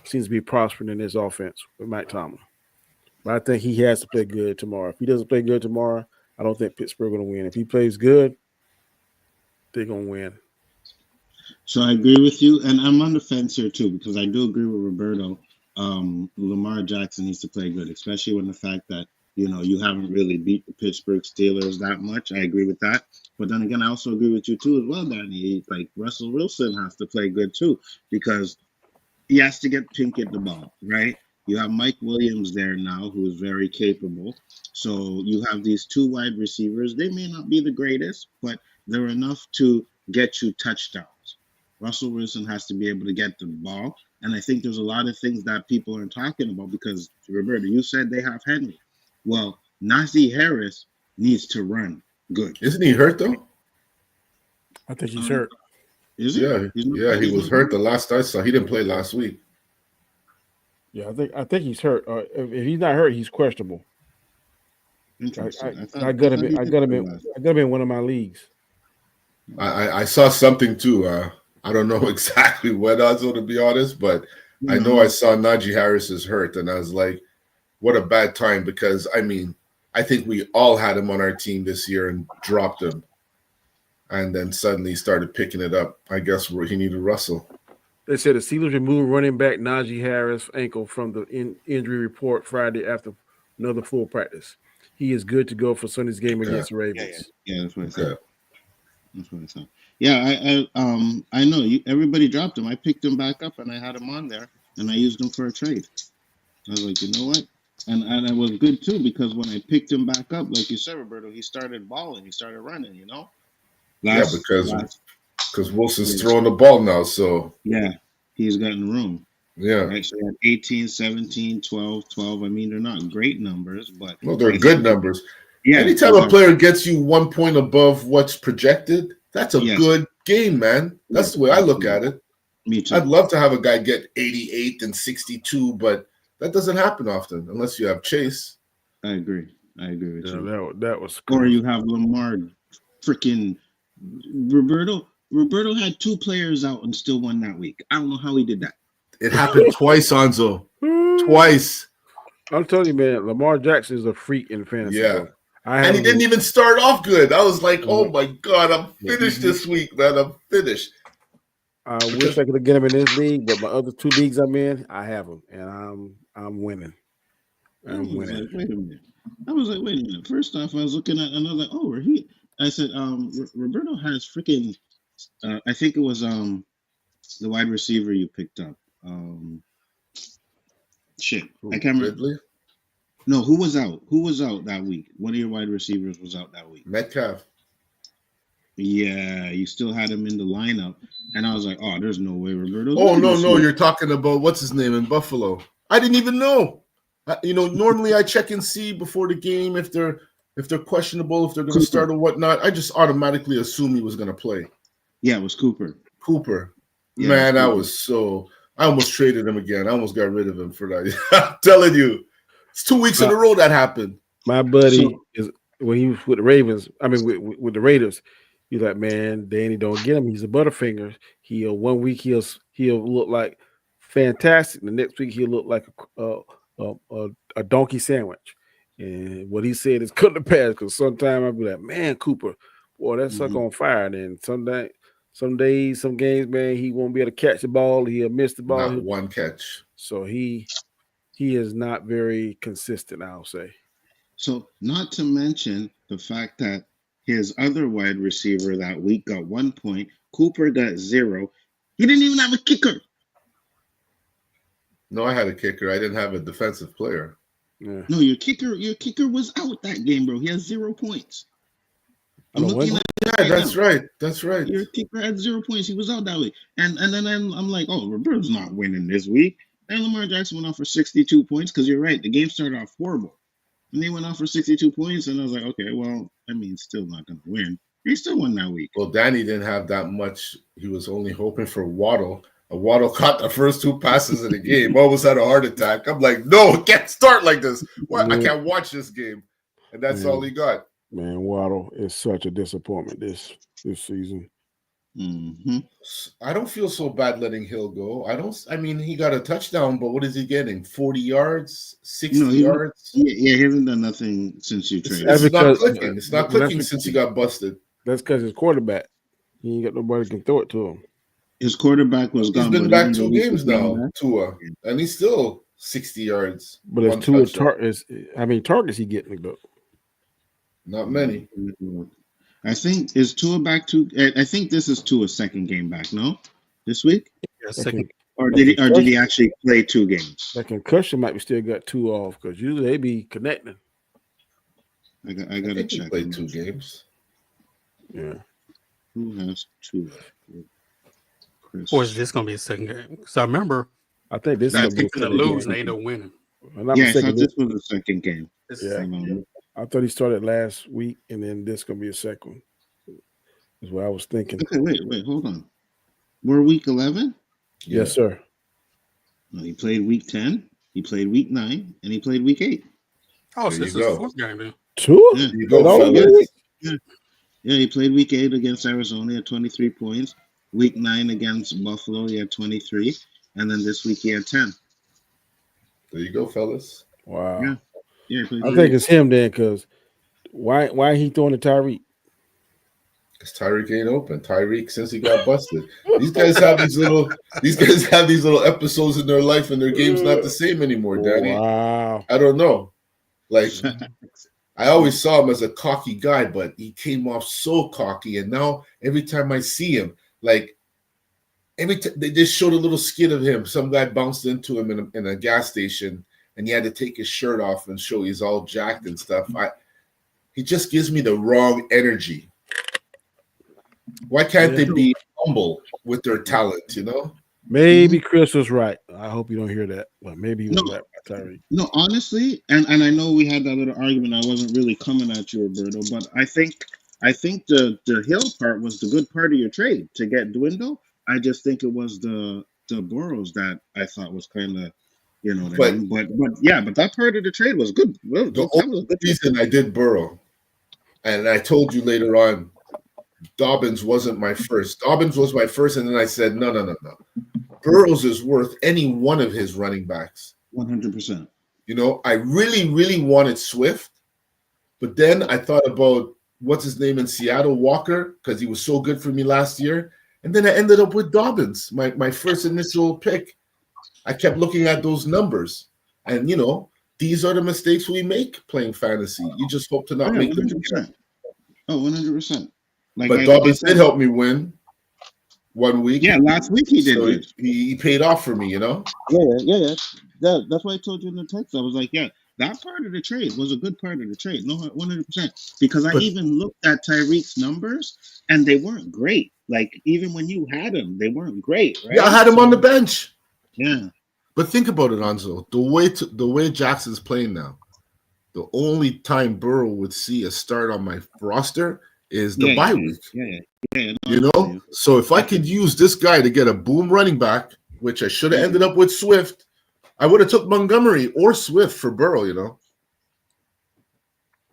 seems to be prospering in his offense with Mike Tomlin. But I think he has to play good tomorrow. If he doesn't play good tomorrow, I don't think Pittsburgh is going to win. If he plays good, they're going to win. So I agree with you, and I'm on the fence here too because I do agree with Roberto. Lamar Jackson needs to play good, especially when the fact that you haven't really beat the Pittsburgh Steelers that much. I agree with that, but then again, I also agree with you too as well, Danny. Like Russell Wilson has to play good too because he has to get Pinkett the ball, right? You have Mike Williams there now, who is very capable. So you have these 2 wide receivers. They may not be the greatest, but they're enough to get you touchdowns. Russell Wilson has to be able to get the ball. And I think there's a lot of things that people aren't talking about because, Roberto, you said they have Henry. Well, Najee Harris needs to run good. Isn't he hurt, though? I think he's hurt. Is he? Yeah, he was hurt the last I saw. He didn't play last week. Yeah, I think he's hurt. If he's not hurt, he's questionable. Interesting. I got him in one of my leagues. I saw something too. I don't know exactly what also, to be honest, but I know I saw Najee Harris is hurt, and I was like, what a bad time because, I think we all had him on our team this year and dropped him, and then suddenly started picking it up. I guess where he needed Russell. They said the Steelers removed running back Najee Harris' ankle from the injury report Friday after another full practice. He is good to go for Sunday's game against the Ravens. Yeah, that's what I said. That's what I said. Yeah, I know everybody dropped him. I picked him back up and I had him on there and I used him for a trade. I was like, you know what? And it was good too because when I picked him back up, like you said, Roberto, he started balling, he started running. Because Wilson's throwing the ball now, so yeah, he's gotten room. Yeah. Right. So 18, 17, 12, 12. I mean, they're not great numbers, but Well, they're good numbers. Yeah. Anytime a player gets you 1 point above what's projected, that's a good game, man. That's the way I look at it. Me too. I'd love to have a guy get 88 and 62, but that doesn't happen often unless you have Chase. I agree with you. That was cool. Or crazy. you have Lamar, freaking Roberto. Roberto had 2 players out and still won that week. I don't know how he did that. It happened twice, Nzo. Twice. I'm telling you, man, Lamar Jackson is a freak in fantasy. Yeah. And he didn't even start off good. I was like, oh my God, I'm finished this week, man. I'm finished. I wish I could get him in this league, but my other 2 leagues I'm in, I have him, and I'm winning. I'm winning. Like, wait a minute. I was like, wait a minute. First off, I was looking at another. Oh, I said, Roberto has freaking. I think it was the wide receiver you picked up. Shit, I can't remember. Ridley? No, who was out? Who was out that week? One of your wide receivers was out that week. Metcalf. Yeah, you still had him in the lineup, and I was like, oh, there's no way Roberto. Oh no, you're talking about what's his name in Buffalo. I didn't even know. Normally I check and see before the game if they're questionable, if they're going to start or whatnot. I just automatically assume he was going to play. Yeah, it was Cooper. Yeah, Man, I almost traded him again. I almost got rid of him for that. I'm telling you, it's 2 weeks in a row that happened. My buddy is when he was with the Ravens. I mean, with the Raiders. He's like, man, Danny, don't get him. He's a butterfinger. He'll 1 week he'll look like fantastic. The next week he'll look like a donkey sandwich. And what he said is couldn't have passed because sometimes I'll be like, man, Cooper, boy, that sucker on fire. And then some days, some games, man, he won't be able to catch the ball. He'll miss the ball. Not one catch. So he is not very consistent, I'll say. So not to mention the fact that his other wide receiver that week got 1 point. Cooper got 0. He didn't even have a kicker. No, I had a kicker. I didn't have a defensive player. Yeah. No, your kicker was out that game, bro. He has 0 points. I'm looking at it that's now. right. That's right. Your kicker had 0 points. He was out that week. And then I'm like, oh, Roberto's not winning this week. And Lamar Jackson went off for 62 points because you're right. The game started off horrible. And they went off for 62 points. And I was like, okay, well, I mean, still not going to win. He still won that week. Well, Danny didn't have that much. He was only hoping for Waddle. Waddle caught the first 2 passes of the game. Almost had a heart attack. I'm like, no, it can't start like this. Why? I can't watch this game. And that's all he got. Man, Waddle is such a disappointment this season. Mm-hmm. I don't feel so bad letting Hill go. I mean, he got a touchdown, but what is he getting? 40 yards? 60 yards? Yeah, he hasn't done nothing since you traded. It's not clicking. It's not clicking since he got busted. That's because his quarterback. He ain't got nobody can throw it to him. His quarterback was gone. He's been back 2 games now, Tua, and he's still 60 yards. But it's Tua how many targets he getting though? Not many. I think is Tua back to. I think this is Tua's second game back. No, this week. Yeah, second. Or did he actually play 2 games? That concussion might be still got 2 off because usually they be connecting. I gotta check. He played 2 games. Yeah. Who has 2? Or is this going to be a second game? Because I remember I think this I is picked them to lose and they end up winning. Yeah, I thought this was the second game. Yeah. I thought he started last week and then this going to be a second one. Is what I was thinking. Okay, wait, hold on. We're week 11? Yes, sir. No, he played week 10, he played week 9, and he played week 8. Oh, so this is the 4th game then. 2? Yeah. You go, fellas. Yeah, he played week 8 against Arizona. He had 23 points. Week 9 against Buffalo, he had 23. And then this week, he had 10. There you go, fellas. Wow. Yeah, I think it's him then because why he throwing to Tyreek? Because Tyreek ain't open. Tyreek, since he got busted. These guys have these little episodes in their life and their game's not the same anymore, Danny. Wow. I don't know. Like, I always saw him as a cocky guy, but he came off so cocky. And now every time I see him, like every time they just showed a little skit of him. Some guy bounced into him in a gas station and he had to take his shirt off and show he's all jacked and stuff. He just gives me the wrong energy. Why can't they be humble with their talent, you know? Maybe Chris was right. I hope you don't hear that, but maybe he was No, right by Tyreek. no, honestly, and I know we had that little argument. I wasn't really coming at you, Roberto, but I think the Hill part was the good part of your trade to get Dwindle. I just think it was the Burrows that I thought was kind of, you know what I But mean. But yeah, but that part of the trade was good. Well, the that only was a good trade. reason I did Burrow, and I told you later on, Dobbins wasn't my first. Dobbins was my first, and then I said, no. Burrows is worth any one of his running backs. 100%. You know, I really, really wanted Swift, but then I thought about what's his name in Seattle, Walker, because he was so good for me last year. And then I ended up with Dobbins, my first initial pick. I kept looking at those numbers. And, you know, these are the mistakes we make playing fantasy. You just hope to not Yeah, make them 100%. again. Oh, 100%. But Dobbins did help me win 1 week. Yeah, last week he did So good. he paid off for me, you know? Yeah. That's why I told you in the text. I was like, yeah, that part of the trade was a good part of the trade. No, 100%. Because I even looked at Tyreek's numbers, and they weren't great. Like, even when you had him, they weren't great, right? Yeah, I had him on the bench. Yeah. But think about it, Nzo. The way Jackson's playing now, the only time Burrow would see a start on my roster is the bye week. Yeah. You know? So if I could use this guy to get a boom running back, which I should have ended up with Swift, I would have took Montgomery or Swift for Burrow, you know?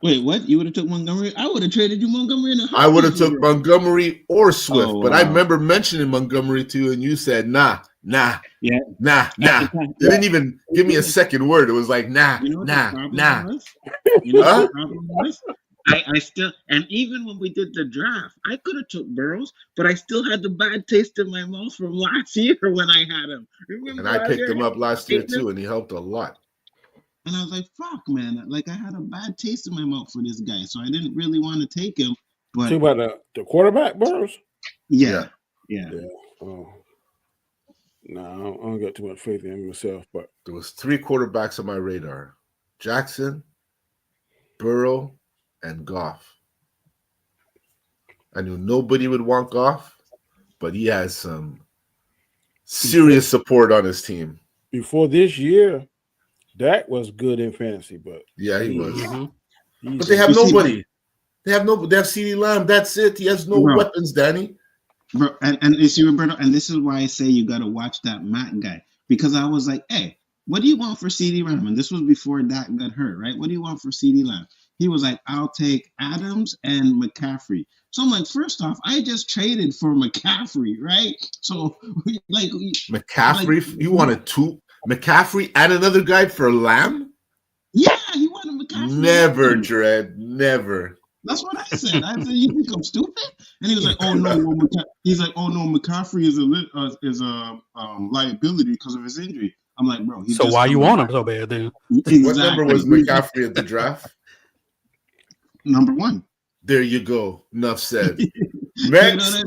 Wait, what? You would have took Montgomery? I would have traded you Montgomery in a I would have heartbeat. took Montgomery or Swift, Oh, but I wow. remember mentioning Montgomery to you, and you said, nah. Yeah. Nah. At the time, You didn't even give me a second word. It was like, nah. You know what the problem was? You know Huh? what the problem was? I still, and even when we did the draft, I could have took Burrows, but I still had the bad taste in my mouth from last year when I had him. Remember And I last picked year? him up last year too, and he helped a lot. And I was like, fuck, man. Like, I had a bad taste in my mouth for this guy, so I didn't really want to take him. But Talk about the quarterback, Burrows? yeah. Oh. No, I don't got too much faith in him myself, but There was 3 quarterbacks on my radar: Jackson, Burrow, and Goff. I knew nobody would want Goff, but he has some serious support on his team. before this year, Dak was good in fantasy, but Yeah, he was. he's But they have nobody. They have CeeDee Lamb. That's it. He has no Bro. weapons, Danny. Bro, and you see, Roberto, and this is why I say you got to watch that Matt guy, because I was like, hey, what do you want for CD Lamb? And this was before Dak got hurt, right? What do you want for CD Lamb? He was like, I'll take Adams and McCaffrey. So I'm like, first off, I just traded for McCaffrey, right? So like McCaffrey, you wanted 2 McCaffrey and another guy for Lamb? Yeah, he wanted McCaffrey. Never, Dredd. Never. That's what I said. I said, you think I'm stupid? And he was like, oh no, well, McCaffrey is a liability because of his injury. I'm like, bro. So why you want him so bad, then? Exactly. What number was McCaffrey at the draft? Number 1. There you go. Enough said. You Next. know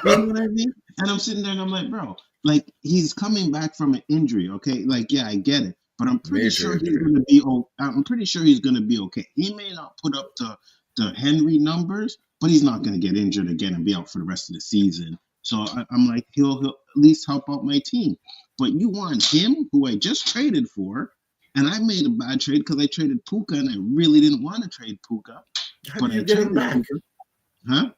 what I mean? And I'm sitting there and I'm like, bro, like he's coming back from an injury, okay? Like, yeah, I get it, but I'm pretty sure he's gonna be. I'm pretty sure he's gonna be okay. He may not put up the Henry numbers, but he's not gonna get injured again and be out for the rest of the season. So I'm like, he'll at least help out my team. But you want him, who I just traded for, and I made a bad trade because I traded Puka, and I really didn't want to trade Puka. How did you get him back? Huh? How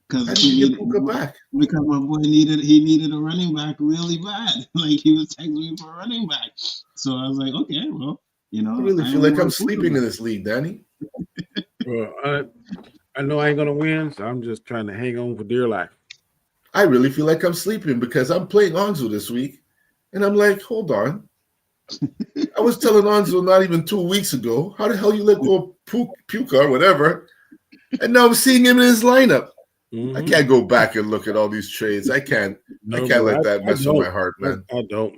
Because did you get Puka back? Because my boy needed a running back really bad. Like he was texting me for a running back. So I was like, okay, well, you know. I really feel like I'm sleeping in this league, Danny. well, I know I ain't gonna win, so I'm just trying to hang on for dear life. I really feel like I'm sleeping because I'm playing Nzo this week, and I'm like, hold on. I was telling Nzo not even 2 weeks ago, how the hell you let go of Puka or whatever, and now I'm seeing him in his lineup. I can't go back and look at all these trades. I can't let that mess with my heart, man. I don't.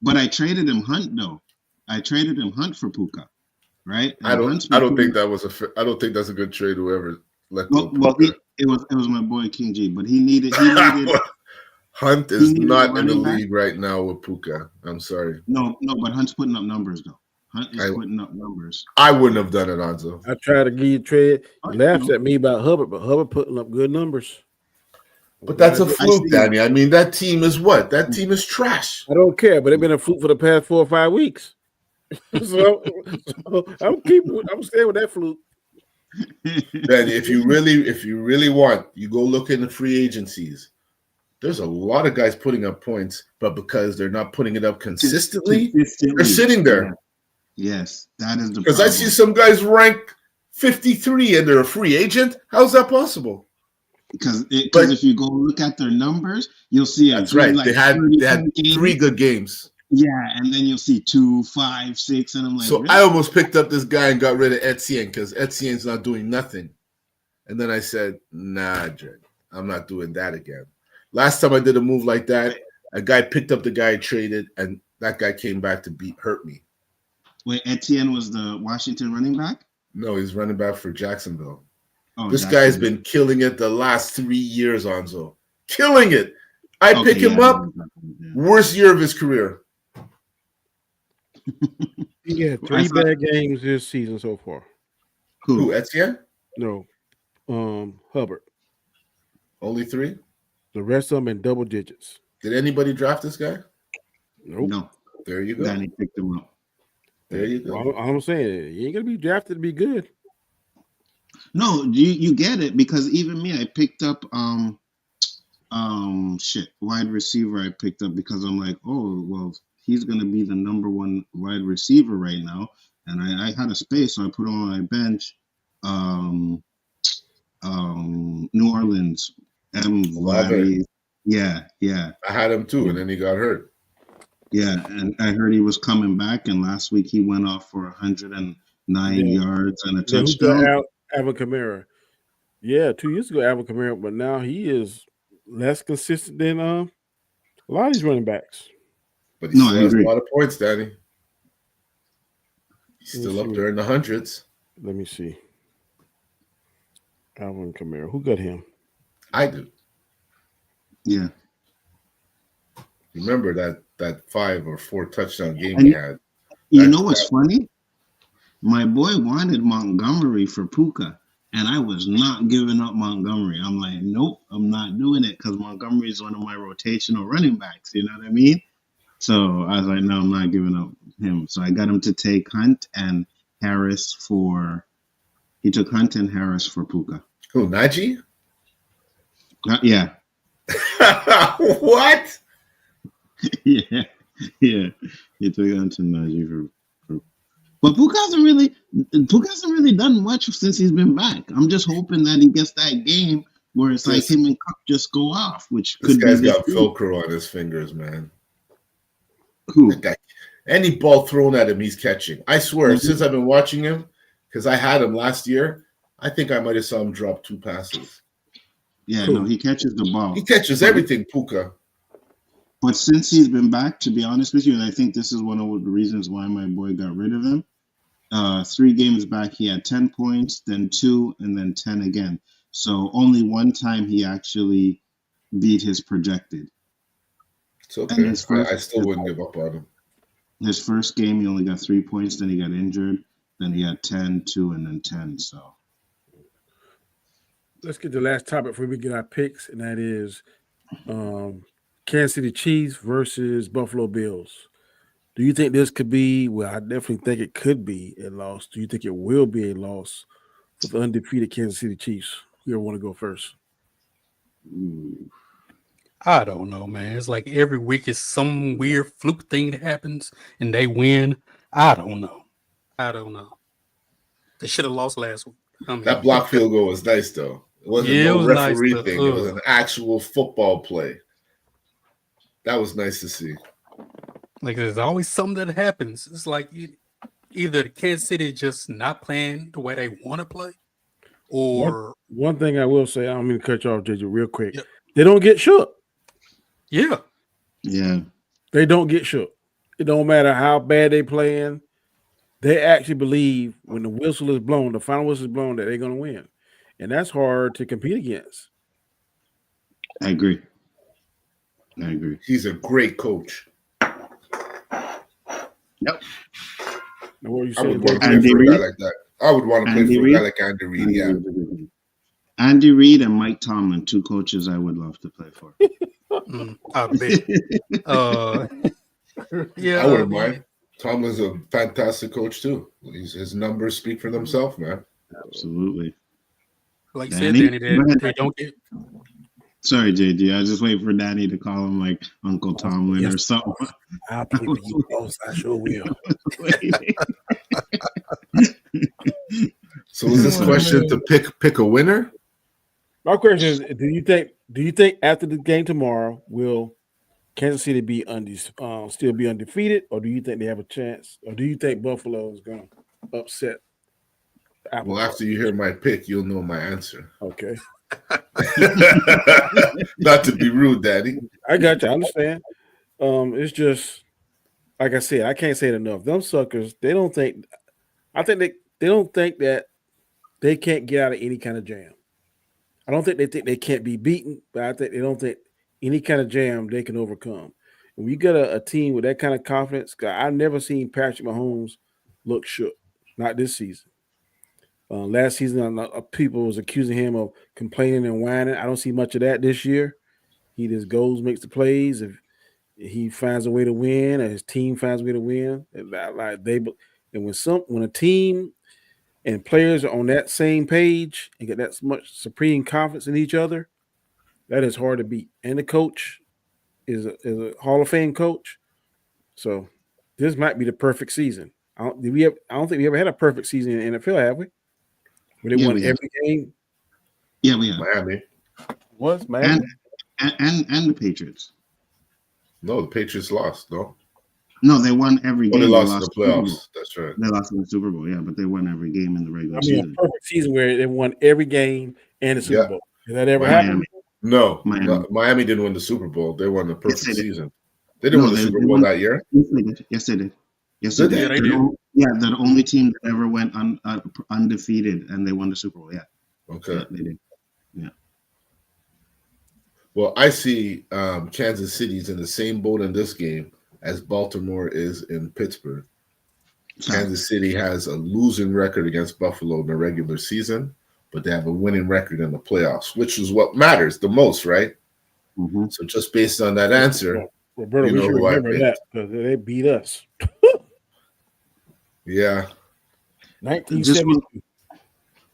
But I traded him Hunt though. I traded him Hunt for Puka, right? And I don't think that was I don't think that's a good trade. Whoever let go. Well, it was my boy King G, but he needed. Hunt is not in the league right now with Puka. I'm sorry. No, but Hunt's putting up numbers though. Hunt is putting up numbers. I wouldn't have done it, Nzo. I tried to give you a trade. He laughs at me about Hubbard, but Hubbard putting up good numbers. But that's a I fluke, Danny. I mean, that team is what? That team is trash. I don't care, but it's been a fluke for the past 4 or 5 weeks. so I'm staying with that fluke. Danny, if you really want, you go look in the free agencies. There's a lot of guys putting up points, but because they're not putting it up consistently, they're sitting there. Yeah. Yes, that is the Because problem. I see some guys rank 53 and they're a free agent. How's that possible? Because if you go look at their numbers, you'll see that's right. They had 3 good games. Yeah, and then you'll see 2, 5, 6, and I'm like, so really? I almost picked up this guy and got rid of Etienne because Etienne's not doing nothing. And then I said, nah, Jed, I'm not doing that again. Last time I did a move like that, a guy picked up the guy I traded, and that guy came back to hurt me. Wait, Etienne was the Washington running back? No, he's running back for Jacksonville. Oh, this guy's been killing it the last 3 years, Nzo. Killing it. I pick him up. Worst year of his career. He had 3 bad games this season so far. Who, Etienne? No. Hubbard. Only 3? The rest of them in double digits. Did anybody draft this guy? Nope. No. There you go. Danny picked him up. There you go. All I'm saying, you ain't gonna be drafted to be good. No, you get it, because even me, I picked up wide receiver. I picked up because I'm like, oh well, he's gonna be the number 1 wide receiver right now, and I had a space, so I put on my bench. New Orleans, yeah. I had him too, and then he got hurt. Yeah, and I heard he was coming back, and last week he went off for 109 yards and a touchdown. Alvin Kamara. Yeah, 2 years ago, Alvin Kamara, but now he is less consistent than a lot of these running backs. But he still has a lot of points, Danny. He's still up there in the hundreds. Let me see. Alvin Kamara. Who got him? I do. Yeah. Remember that 5 or 4 touchdown game And he had. You know what's funny? My boy wanted Montgomery for Puka, and I was not giving up Montgomery. I'm like, nope, I'm not doing it because Montgomery is one of my rotational running backs. You know what I mean? So I was like, no, I'm not giving up him. So I got him to take Hunt and Harris for. He took Hunt and Harris for Puka. Who, Najee? Yeah. What? yeah. He took Hunt and Najee for. But Puka hasn't really done much since he's been back. I'm just hoping that he gets that game where it's like him and Cup just go off, which This could guy's be got Velcro on his fingers, man. Who? That guy, any ball thrown at him, he's catching. I swear, since I've been watching him, because I had him last year, I think I might have saw him drop 2 passes. Yeah, no, he catches the ball. He catches everything, Puka. But since he's been back, to be honest with you, and I think this is one of the reasons why my boy got rid of him, 3 games back, he had 10 points, then 2, and then 10 again. So only one time he actually beat his projected. It's okay. I still wouldn't give up on him. His first game, he only got 3 points, then he got injured, then he had 10, 2, and then 10. So let's get to the last topic before we get our picks, and that is Kansas City Chiefs versus Buffalo Bills. Do you think this could be? Well, I definitely think it could be a loss. Do you think it will be a loss for the undefeated Kansas City Chiefs? Whoever want to go first? I don't know, man. It's like every week is some weird fluke thing that happens and they win. I don't know. They should have lost last week. That block field goal was nice, though. It wasn't no referee thing. It was an actual football play. That was nice to see. Like, there's always something that happens. It's like either Kansas City just not playing the way they want to play, or one thing I will say, I don't mean to cut you off, JJ, real quick. Yep. They don't get shook. Yeah. They don't get shook. It don't matter how bad they playing. They actually believe when the whistle is blown, the final whistle is blown, that they're going to win, and that's hard to compete against. I agree. He's a great coach. Yep. Now, what are you I saying? would want to play for a guy like that. I would want to play for a guy like Andy Reid. Yeah. Andy Reid and Mike Tomlin, two coaches I would love to play for. I bet. Yeah, I wouldn't mind. Tomlin's a fantastic coach too. His numbers speak for themselves, man. Absolutely. Like you Danny? said, Danny, Go ahead. they don't get. Sorry, JD. I was just waiting for Danny to call him like Uncle Tomlin or something. I'll play for you, boss. I sure will. So is this question to pick a winner? My question is: Do you think after the game tomorrow will Kansas City be still be undefeated, or do you think they have a chance, or do you think Buffalo is going to upset? Well, after you hear my pick, you'll know my answer. Okay. Not to be rude, Daddy. I got you. I understand. It's just like I said. I can't say it enough. Them suckers. They don't think. I think they don't think that they can't get out of any kind of jam. I don't think they can't be beaten, but I think they don't think any kind of jam they can overcome. And when you get a team with that kind of confidence, I've never seen Patrick Mahomes look shook. Not this season. Last season, people was accusing him of complaining and whining. I don't see much of that this year. He just goes, makes the plays. If he finds a way to win, or his team finds a way to win, when a team and players are on that same page and get that much supreme confidence in each other, that is hard to beat. And the coach is a Hall of Fame coach, so this might be the perfect season. I don't think we ever had a perfect season in the NFL, have we? Where they won every game. Yeah, we have. Miami. Was Miami and the Patriots. No, the Patriots lost. No, they won every game. They lost in the playoffs. That's right. They lost in the Super Bowl, yeah, but they won every game in the regular I mean, season. a perfect season where they won every game and the Super Bowl. Did that ever happen? No, Miami didn't win the Super Bowl. They won the perfect season. They didn't win the Super Bowl that year. Yes, they did. Yes, they did. Yeah, they're the only team that ever went undefeated, and they won the Super Bowl. Yeah. Okay. Yeah, they did. Yeah. Well, I see Kansas City's in the same boat in this game as Baltimore is in Pittsburgh. Kansas City has a losing record against Buffalo in the regular season, but they have a winning record in the playoffs, which is what matters the most, right? Mm-hmm. So just based on that answer, Roberto, you we know should who I remember picked. that because they beat us. Yeah. 1972.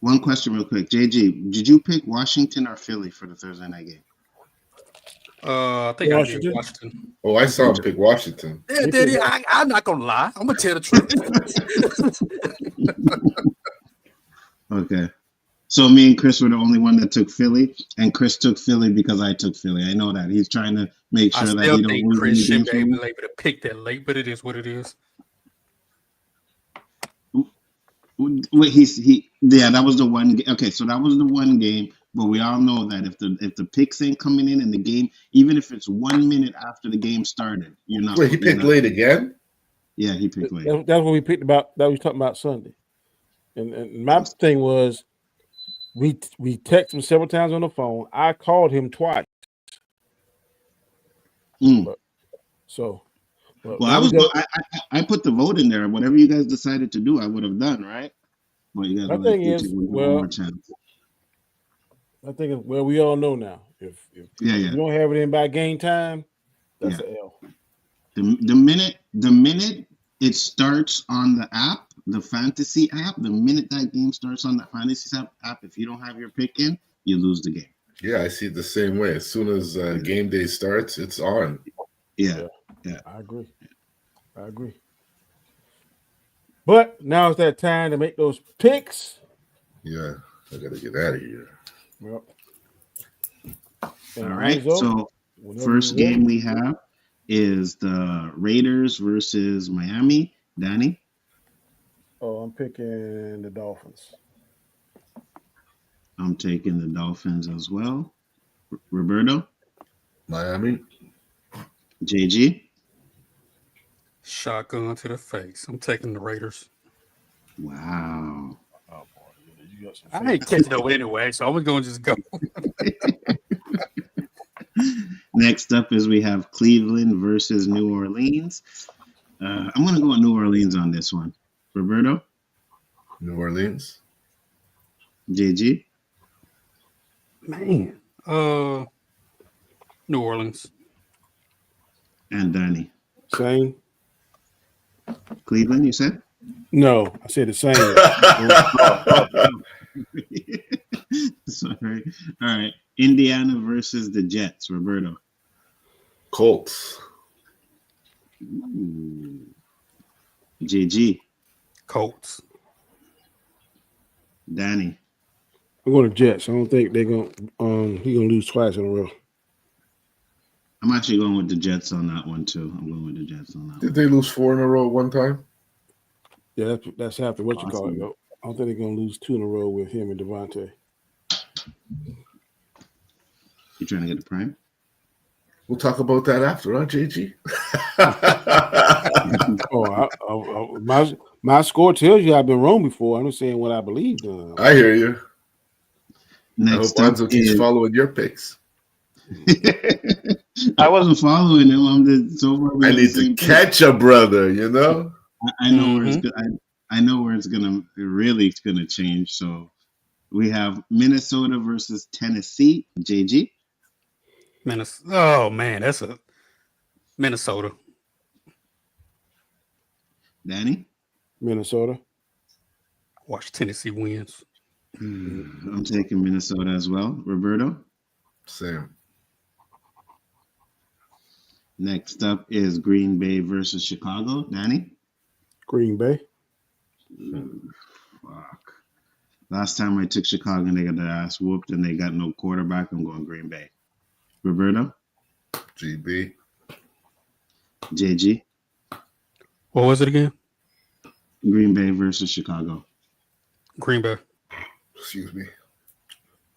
One question real quick. JG, did you pick Washington or Philly for the Thursday night game? I think I did Washington. Oh, I saw him pick Washington. Yeah, Daddy, I'm not gonna lie. I'm gonna tell the truth. Okay. So me and Chris were the only one that took Philly, and Chris took Philly because I took Philly. I know that. He's trying to make sure that he don't think lose Chris any should games be for me. able to pick that late, but it is what it is. Wait, that was the one. Okay, so that was the one game, but we all know that if the picks ain't coming in the game, even if it's 1 minute after the game started, you're not. Wait, he picked late again? Yeah, he picked late. That's what we picked about. That we was talking about Sunday, and my thing was, we texted him several times on the phone. I called him twice. I put the vote in there. Whatever you guys decided to do, I would have done, right? But you guys My thing is, one more chance. I think we all know now. If you don't have it in by game time, that's an L. The minute it starts on the app, the fantasy app, the minute that game starts on the fantasy app, if you don't have your pick in, you lose the game. Yeah, I see it the same way. As soon as game day starts, it's on. Yeah. I agree. But now it's that time to make those picks. Yeah, I gotta get out of here. Well, all right. So first game we have is the Raiders versus Miami. Danny? Oh, I'm picking the Dolphins. I'm taking the Dolphins as well. Roberto? Miami. JG? Shotgun to the face. I'm taking the Raiders. Wow. Oh boy, you got some. I ain't catching up anyway, so I'm going to just go. Next up is we have Cleveland versus New Orleans. I'm going to go with New Orleans on this one. Roberto? New Orleans. JG? Man, New Orleans. And Danny. Same. Cleveland, you said? No, I said the same. Sorry. All right. Indiana versus the Jets. Roberto. Colts. Ooh. JG. Colts. Danny. I'm going to Jets. I don't think they're going. He's going to lose twice in a row. I'm actually going with the Jets on that one too. I'm going with the Jets on that. Did they lose 4 in a row one time? Yeah, that's after what you call it, though. I don't think they're going to lose 2 in a row with him and Devontae. You trying to get the prime? We'll talk about that after, huh, JG? My score tells you I've been wrong before. I'm just saying what I believe. I hear you. Next I hope Nzo keeps following your picks. I wasn't following him. I'm just so far. I need to catch a brother, you know. I know where it's going. I know where it's gonna change. So we have Minnesota versus Tennessee. JG. Minnesota. Oh man, that's a Minnesota. Danny. Minnesota. Watch Tennessee wins. I'm taking Minnesota as well. Roberto. Same. Next up is Green Bay versus Chicago. Danny. Green Bay. Fuck. Last time I took Chicago and they got their ass whooped and they got no quarterback. I'm going Green Bay. Roberto. GB. JG. What was it again? Green Bay versus Chicago. Green Bay. Excuse me.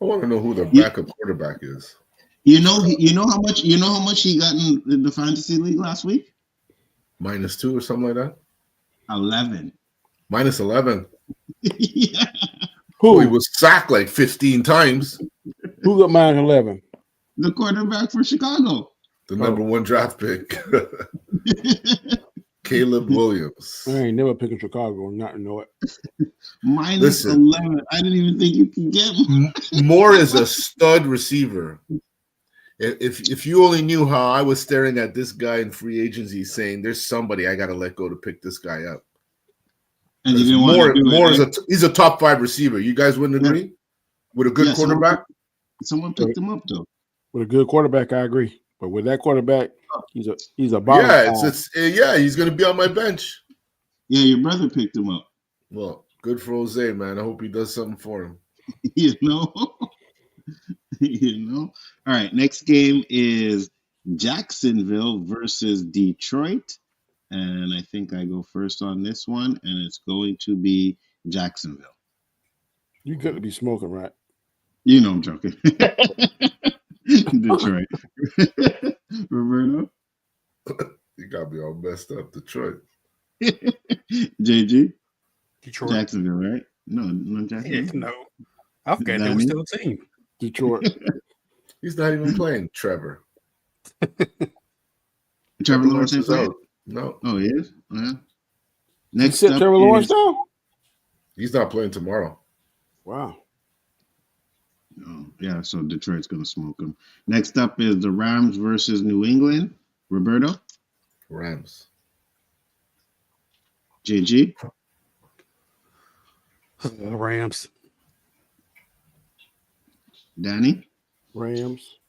I want to know who the backup quarterback is. You know how much he got in the fantasy league last week? -2 or something like that. 11. -11. Yeah. Who? He was sacked like 15 times. Who got -11? The quarterback for Chicago. The number 1 draft pick. Caleb Williams. I ain't never picking Chicago and not know it. -11. I didn't even think you could get him. Moore is a stud receiver. If you only knew how I was staring at this guy in free agency saying there's somebody I got to let go to pick this guy up. And you didn't want to do Moore it. he's a top 5 receiver. You guys wouldn't agree? With a good quarterback? Someone picked him up though. With a good quarterback, I agree. But with that quarterback, he's a bottom yeah, he's going to be on my bench. Yeah, your brother picked him up. Well, good for Jose, man. I hope he does something for him. You know. All right, next game is Jacksonville versus Detroit. And I think I go first on this one, and it's going to be Jacksonville. You got to be smoking, right? You know I'm joking. Detroit. Roberto? You got me all messed up. Detroit. JG? Detroit. Jacksonville, right? No, Jacksonville. Heck no. I forgot they were still a team. Detroit. He's not even playing Trevor. Trevor Lawrence ain't playing? out. No. Oh, he is? Yeah. Next up Trevor Lawrence now? He's not playing tomorrow. Wow. Oh, yeah, so Detroit's going to smoke him. Next up is the Rams versus New England. Roberto? Rams. JG? Rams. Danny? Rams.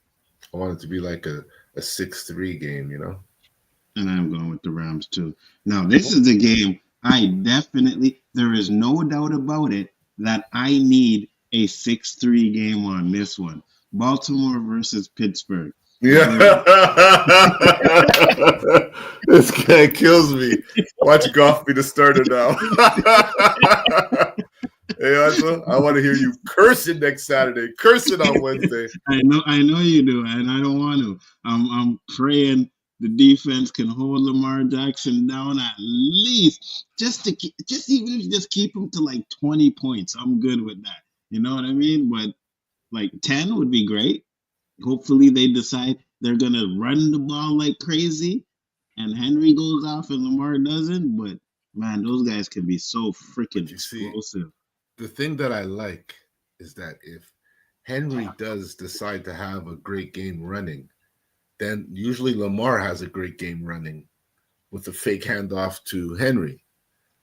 I want it to be like a 6-3 game, you know? And I'm going with the Rams too. Now, this is the game there is no doubt about it that I need a 6-3 game on this one. Baltimore versus Pittsburgh. Yeah. This guy kills me. Watch Goff be the starter now. Hey, Nzo, I want to hear you cursing next Saturday. Cursing on Wednesday. I know you do, and I don't want to. I'm praying the defense can hold Lamar Jackson down at least just even if you just keep him to like 20 points. I'm good with that. You know what I mean? But like 10 would be great. Hopefully they decide they're gonna run the ball like crazy, and Henry goes off and Lamar doesn't. But man, those guys can be so freaking explosive. The thing that I like is that Henry does decide to have a great game running, then usually Lamar has a great game running with a fake handoff to Henry.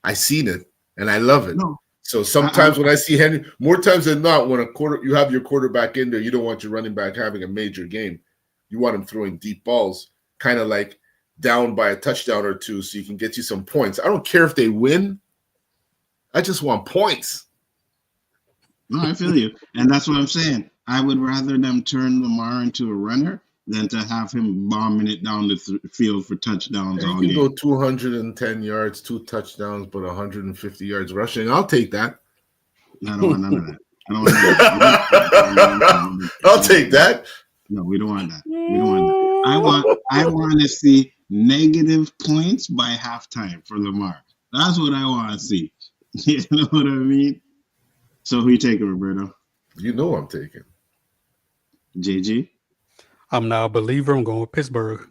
I seen it and I love it. No, So sometimes when I see Henry, more times than not, when you have your quarterback in there, you don't want your running back having a major game. You want him throwing deep balls, kind of like down by a touchdown or two, so you can get you some points. I don't care if they win. I just want points. No, I feel you. And that's what I'm saying. I would rather them turn Lamar into a runner than to have him bombing it down the field for touchdowns all You game. can go 210 yards, 2 touchdowns, but 150 yards rushing. I'll take that. I don't want none of that. I don't want none of that. I'll take that. No, we don't want that. We don't want that. I want to see negative points by halftime for Lamar. That's what I want to see. You know what I mean? So who you taking, Roberto? You know I'm taking. JG? I'm now a believer. I'm going with Pittsburgh.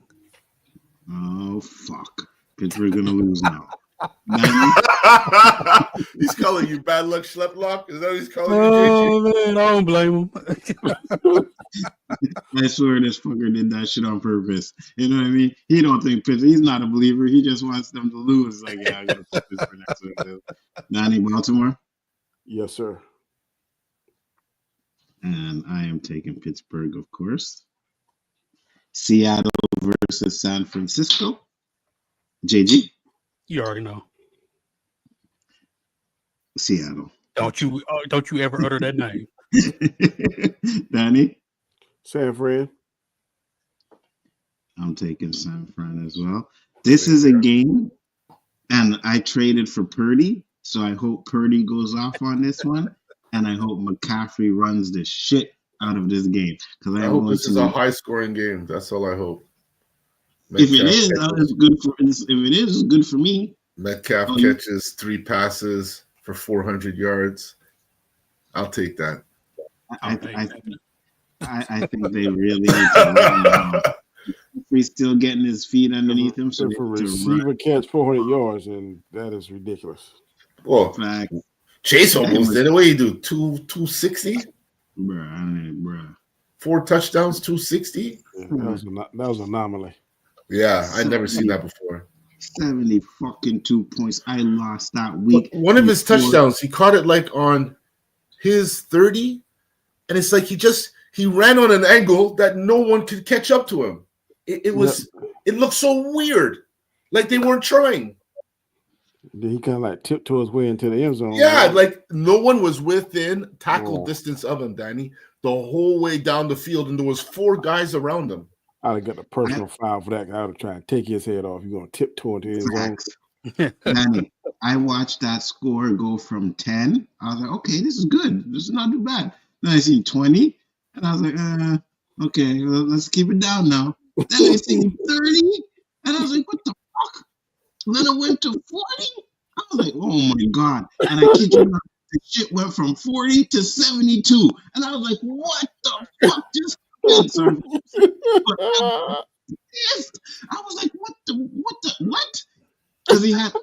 Oh, fuck. Pittsburgh going to lose now. He's calling you bad luck schleplock? Is that what he's calling you, Oh, JG? man, I don't blame him. I swear this fucker did that shit on purpose. You know what I mean? He don't think Pittsburgh. He's not a believer. He just wants them to lose. Like, yeah, I got to put Pittsburgh next to it. Donnie, Baltimore? Yes, sir. And I am taking Pittsburgh, of course. Seattle versus San Francisco. JG? You already know. Seattle. Don't you ever utter that name. Danny? San Fran. I'm taking San Fran as well. This is a game, and I traded for Purdy, so I hope Purdy goes off on this one, and I hope McCaffrey runs the shit out of this game. I hope this is a high-scoring game. That's all I hope. If it is, it's good for. If it is, it's good for me. Metcalf catches 3 passes for 400 yards. I'll take that. I think they really need to run now. He's still getting his feet underneath him. So if a receiver catch 400 yards, and that is ridiculous. Well, Chase almost did it. What do you do? 260? Bruh. 4 touchdowns, 260? That was an anomaly. Yeah, I'd never seen that before. 70 fucking 2 points. I lost that week. One of his touchdowns, he caught it like on his 30, and it's like he ran on an angle that no one could catch up to him. It looked so weird, like they weren't trying. Then he kind of like tiptoed his way into the end zone. Yeah, like no one was within tackle distance of him, Danny, the whole way down the field, and there was 4 guys around him. I'd have got a personal foul for that. I would have tried to take his head off. You're going to tiptoe into his zone. Danny, I watched that score go from 10. I was like, okay, this is good. This is not too bad. Then I see 20, and I was like, okay, well, let's keep it down now. Then I see 30, and I was like, what the fuck? Then it went to 40. I was like, oh my God. And I kid you not, the shit went from 40 to 72. And I was like, what the fuck just happened? I was like, what? Because he had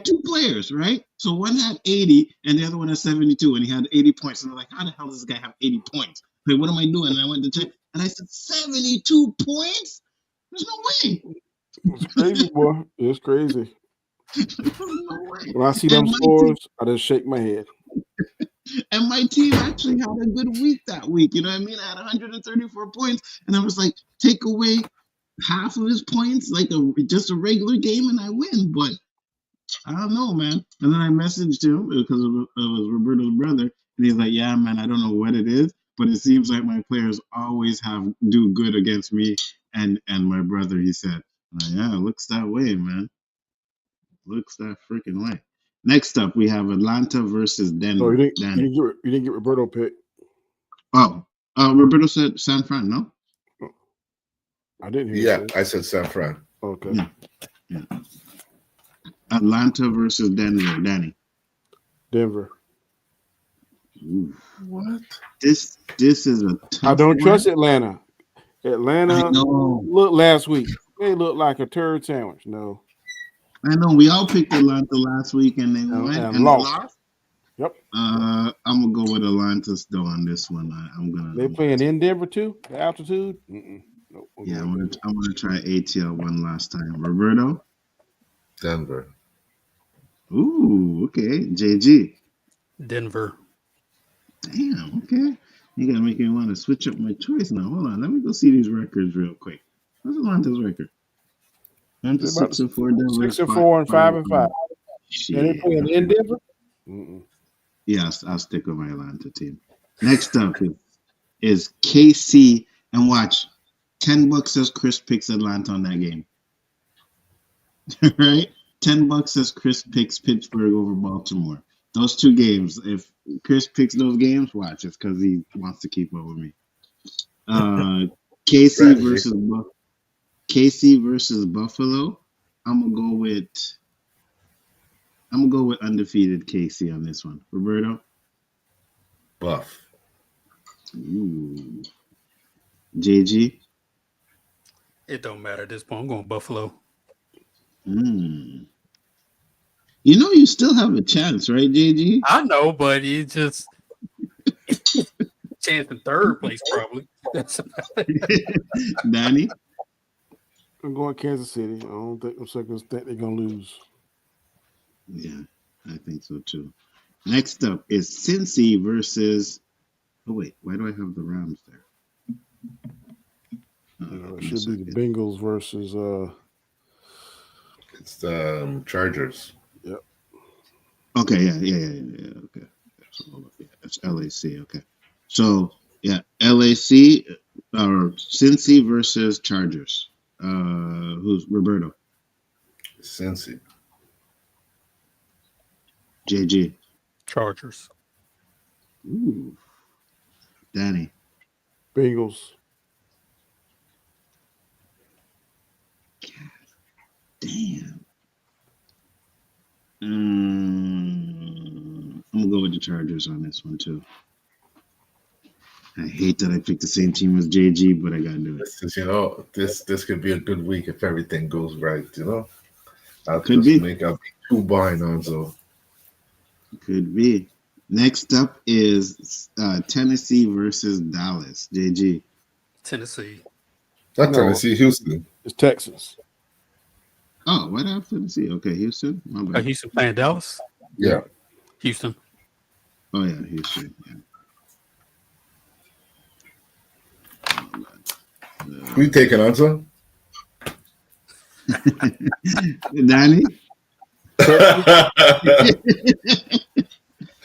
2 players, right? So one had 80 and the other one had 72, and he had 80 points. And I'm like, how the hell does this guy have 80 points? Like, what am I doing? And I went to check, and I said, 72 points? There's no way. It's crazy, boy. It's crazy. No way. When I see them scores, I just shake my head. And my team actually had a good week that week. You know what I mean? I had 134 points, and I was like, take away half of his points, like just a regular game, and I win. But I don't know, man. And then I messaged him because it was Roberto's brother, and he's like, yeah, man, I don't know what it is, but it seems like my players always do good against me and my brother, he said. Yeah, it looks that way, man. Looks that freaking way. Next up, we have Atlanta versus Denver. Oh, you didn't get Roberto pick. Oh, Roberto said San Fran, no? I didn't hear Yeah, you. I said San Fran. Okay. Yeah. Atlanta versus Denver, Danny. Denver. Ooh. What? This is a tough I don't one. trust Atlanta. Atlanta I know. looked last week. They looked like a turd sandwich. No. I know. We all picked Atlanta last week, and they won and lost. lost. Yep. I'm gonna go with Atlantis though on this one. They playing in Denver too. The altitude. Nope, Yeah, I'm gonna try ATL one last time. Roberto. Denver. Ooh, okay. JG. Denver. Damn. Okay. You gotta make me want to switch up my choice now. Hold on. Let me go see these records real quick. What's Atlanta's record? Atlanta's 6-4. Denver 6-4 and 5-5. Shit. And they playing in Denver. Yeah, I'll stick with my Atlanta team. Next up is KC, and watch. $10 says Chris picks Atlanta on that game. Right? $10 says Chris picks Pittsburgh over Baltimore. Those two games. If Chris picks those games, watch. It's because he wants to keep up with me. KC versus Buffalo. I'm gonna go with undefeated KC on this one. Roberto. Buff. Ooh. JG. It don't matter at this point. I'm going Buffalo. You know you still have a chance, right, JG? I know, but it just chance in third place probably. That's Danny. I'm going Kansas City. I don't think I'm think they're gonna lose. Yeah, I think so too. Next up is Cincy versus. Oh wait, why do I have the Rams there? It should be the Bengals versus. It's the Chargers. Yep. Okay, yeah. Okay, it's LAC. Okay, so yeah, LAC or Cincy versus Chargers. Who's Roberto? Cincy. JG. Chargers. Ooh. Danny. Bengals. Damn. I'm gonna go with the Chargers on this one too. I hate that I picked the same team as JG, but I gotta do it. This could be a good week if everything goes right. I'll Could be be. too behind on so. Could be. Next up is Tennessee versus Dallas. JG. Tennessee. Not Tennessee, Houston. It's Texas. Oh, what happened to Tennessee? Okay, Houston. My bad. Houston playing Dallas? Yeah. Houston. Oh yeah, Houston. Yeah. Who you taking, Nzo? Danny?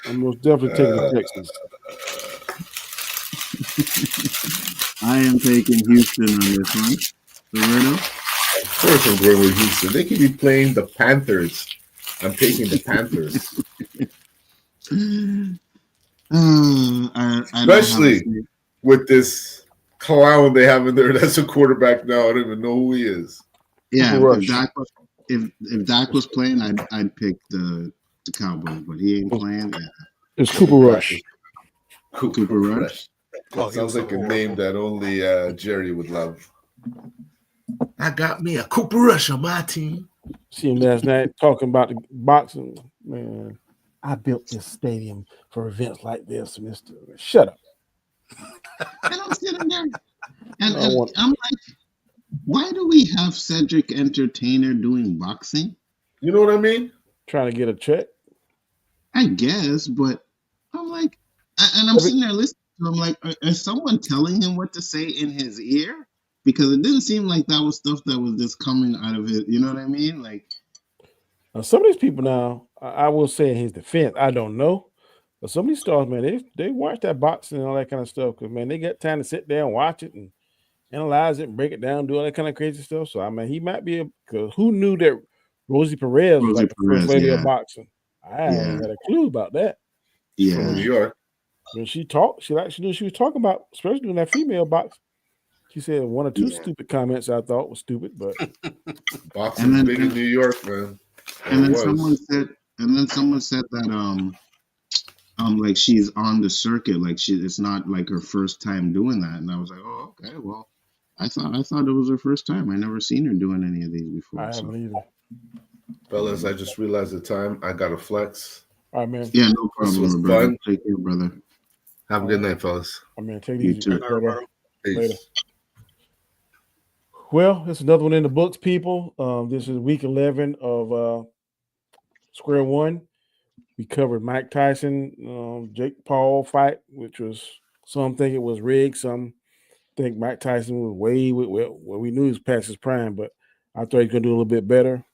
I'm most definitely taking Texas. I am taking Houston on this one. Roberto? Of course I'm going with Houston. They could be playing the Panthers. I'm taking the Panthers. I Especially with this clown they have in there that's a quarterback now. I don't even know who he is. Yeah, if Dak was playing, I'd pick the Cowboys, but he ain't playing. Yeah. It's Cooper Rush. Cooper Rush. That sounds like a name that only Jerry would love. I got me a Cooper Rush on my team. See him last night talking about the boxing. Man, I built this stadium for events like this. Mister, shut up. And I'm sitting there, and I'm like, why do we have Cedric Entertainer doing boxing? You know what I mean? Trying to get a check. I guess, but I'm like, and I'm sitting there listening to him. Like, is someone telling him what to say in his ear? Because it didn't seem like that was stuff that was just coming out of it. You know what I mean? Like, some of these people now, I will say in his defense, I don't know. But some of these stars, man, they watch that boxing and all that kind of stuff because, man, they got time to sit there and watch it and analyze it and break it down, do all that kind of crazy stuff. So, I mean, he might be because who knew that Rosie Perez was like the first lady of boxing? I ain't had a clue about that. Yeah. From New York. When she talked, she actually knew she was talking about, especially in that female box. She said one or two stupid comments I thought was stupid, but boxing's big in New York, man. And then someone said that like she's on the circuit, like it's not like her first time doing that. And I was like, oh, okay, well, I thought it was her first time. I never seen her doing any of these before. I haven't either. Fellas, I just realized the time. I got to flex. All right, man. Yeah, no This was problem, Roberto. fun. Take care, brother. Have a good night, fellas. All right, man. Take it You easy. too. Roberto. Peace. Later. Well, it's another one in the books, people. This is week 11 of Square One. We covered Mike Tyson, Jake Paul fight, which was some think it was rigged. Some think Mike Tyson was way well. We knew he was past his prime, but I thought he was going to do a little bit better.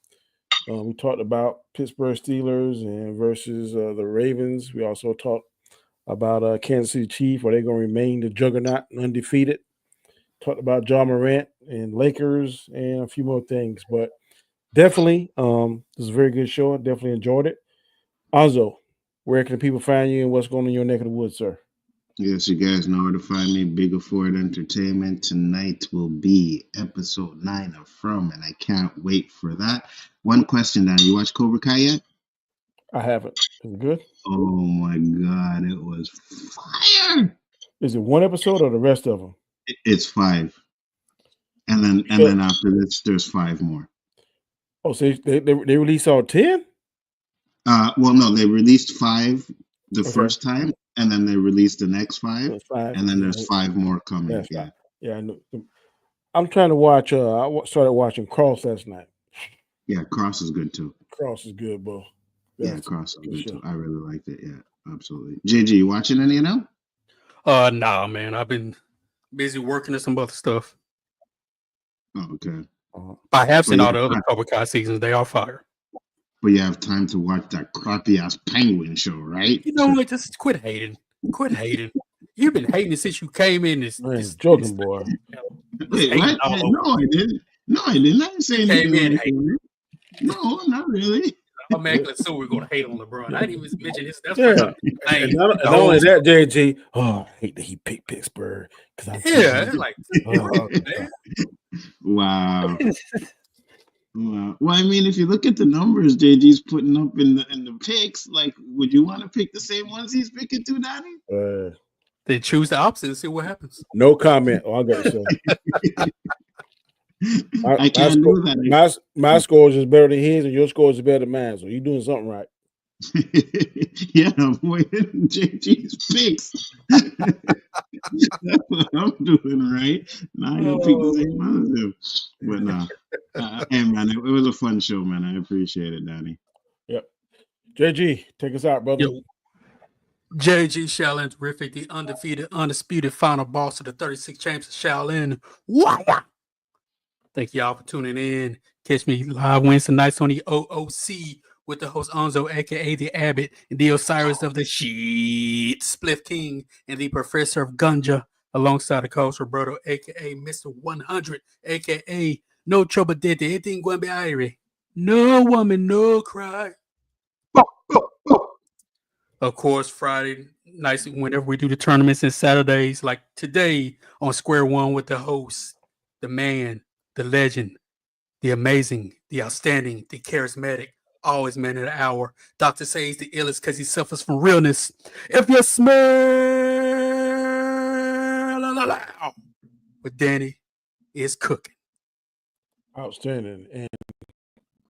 We talked about Pittsburgh Steelers and versus the Ravens. We also talked about Kansas City Chiefs. Are they going to remain the juggernaut and undefeated? Talked about John Morant and Lakers and a few more things. But definitely, this is a very good show. I definitely enjoyed it. Nzo, where can people find you and what's going on in your neck of the woods, sir? Yes, you guys know where to find me. Biggaford Entertainment. Tonight will be episode 9 of From, and I can't wait for that. One question, Dan. You watch Cobra Kai yet? I haven't. Is it good? Oh my God, it was fire! Is it one episode or the rest of them? It's 5, and then after this, there's 5 more. Oh, so they released all 10? Well, no, they released 5 the first time, and then they released the next 5, and then there's 5 more coming. That's right. Yeah, I know. I'm trying to watch. I started watching Cross last night. Yeah, Cross is good too. Cross is good, bro. Yeah, Cross is good too. I really liked it. Yeah, absolutely. JG, you watching any of them? Nah, man. I've been busy working on some other stuff. Oh, okay. I have seen all the other Cobra Kai seasons. They are fire. But you have time to watch that crappy ass Penguin show, right? You know what? Just quit hating. Quit hating. You've been hating since you came in. This joking, boy. Wait, what? No, I didn't. No, I didn't. I didn't say anything. Like that. No, not really. I'm acting so we're gonna hate on LeBron. I didn't even mention his. That's And not only that, JG. Oh, I hate that he picked Pittsburgh because I'm it's like wow. Wow. Well, I mean, if you look at the numbers JG's putting up in the picks, like, would you want to pick the same ones he's picking too, Donnie? Then choose the opposite and see what happens. No comment. I got to say. I can't do that. My scores is better than his, and your scores is better than mine. So you're doing something right. Yeah, I'm waiting JG's picks. That's what I'm doing, right? Now you'll pick the same one as him. But nah. Hey, man, it was a fun show, man. I appreciate it, Donnie. Yep. JG, take us out, brother. Yo. JG Shaolin Terrific, the undefeated, undisputed final boss of the 36 champs of Shaolin. Wire. Thank y'all for tuning in. Catch me live Wednesday nights on the OOC with the host Nzo, aka the Abbott, and the Osiris of the Sheet, Spliff King, and the Professor of Gunja, alongside the coach Roberto, aka Mr. 100, aka No Trouble Did Anything Going to be Irie. No woman, no cry. Of course, Friday nights, whenever we do the tournaments, and Saturdays, like today on Square One with the host, the man, the legend, the amazing, the outstanding, the charismatic, always man of the hour. Dr. Say's the illest because he suffers from realness. If you smell what Danny is cooking. Outstanding. And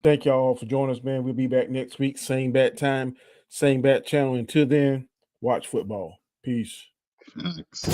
thank y'all for joining us, man. We'll be back next week. Same bat time, same bat channel. Until then, watch football. Peace. Thanks.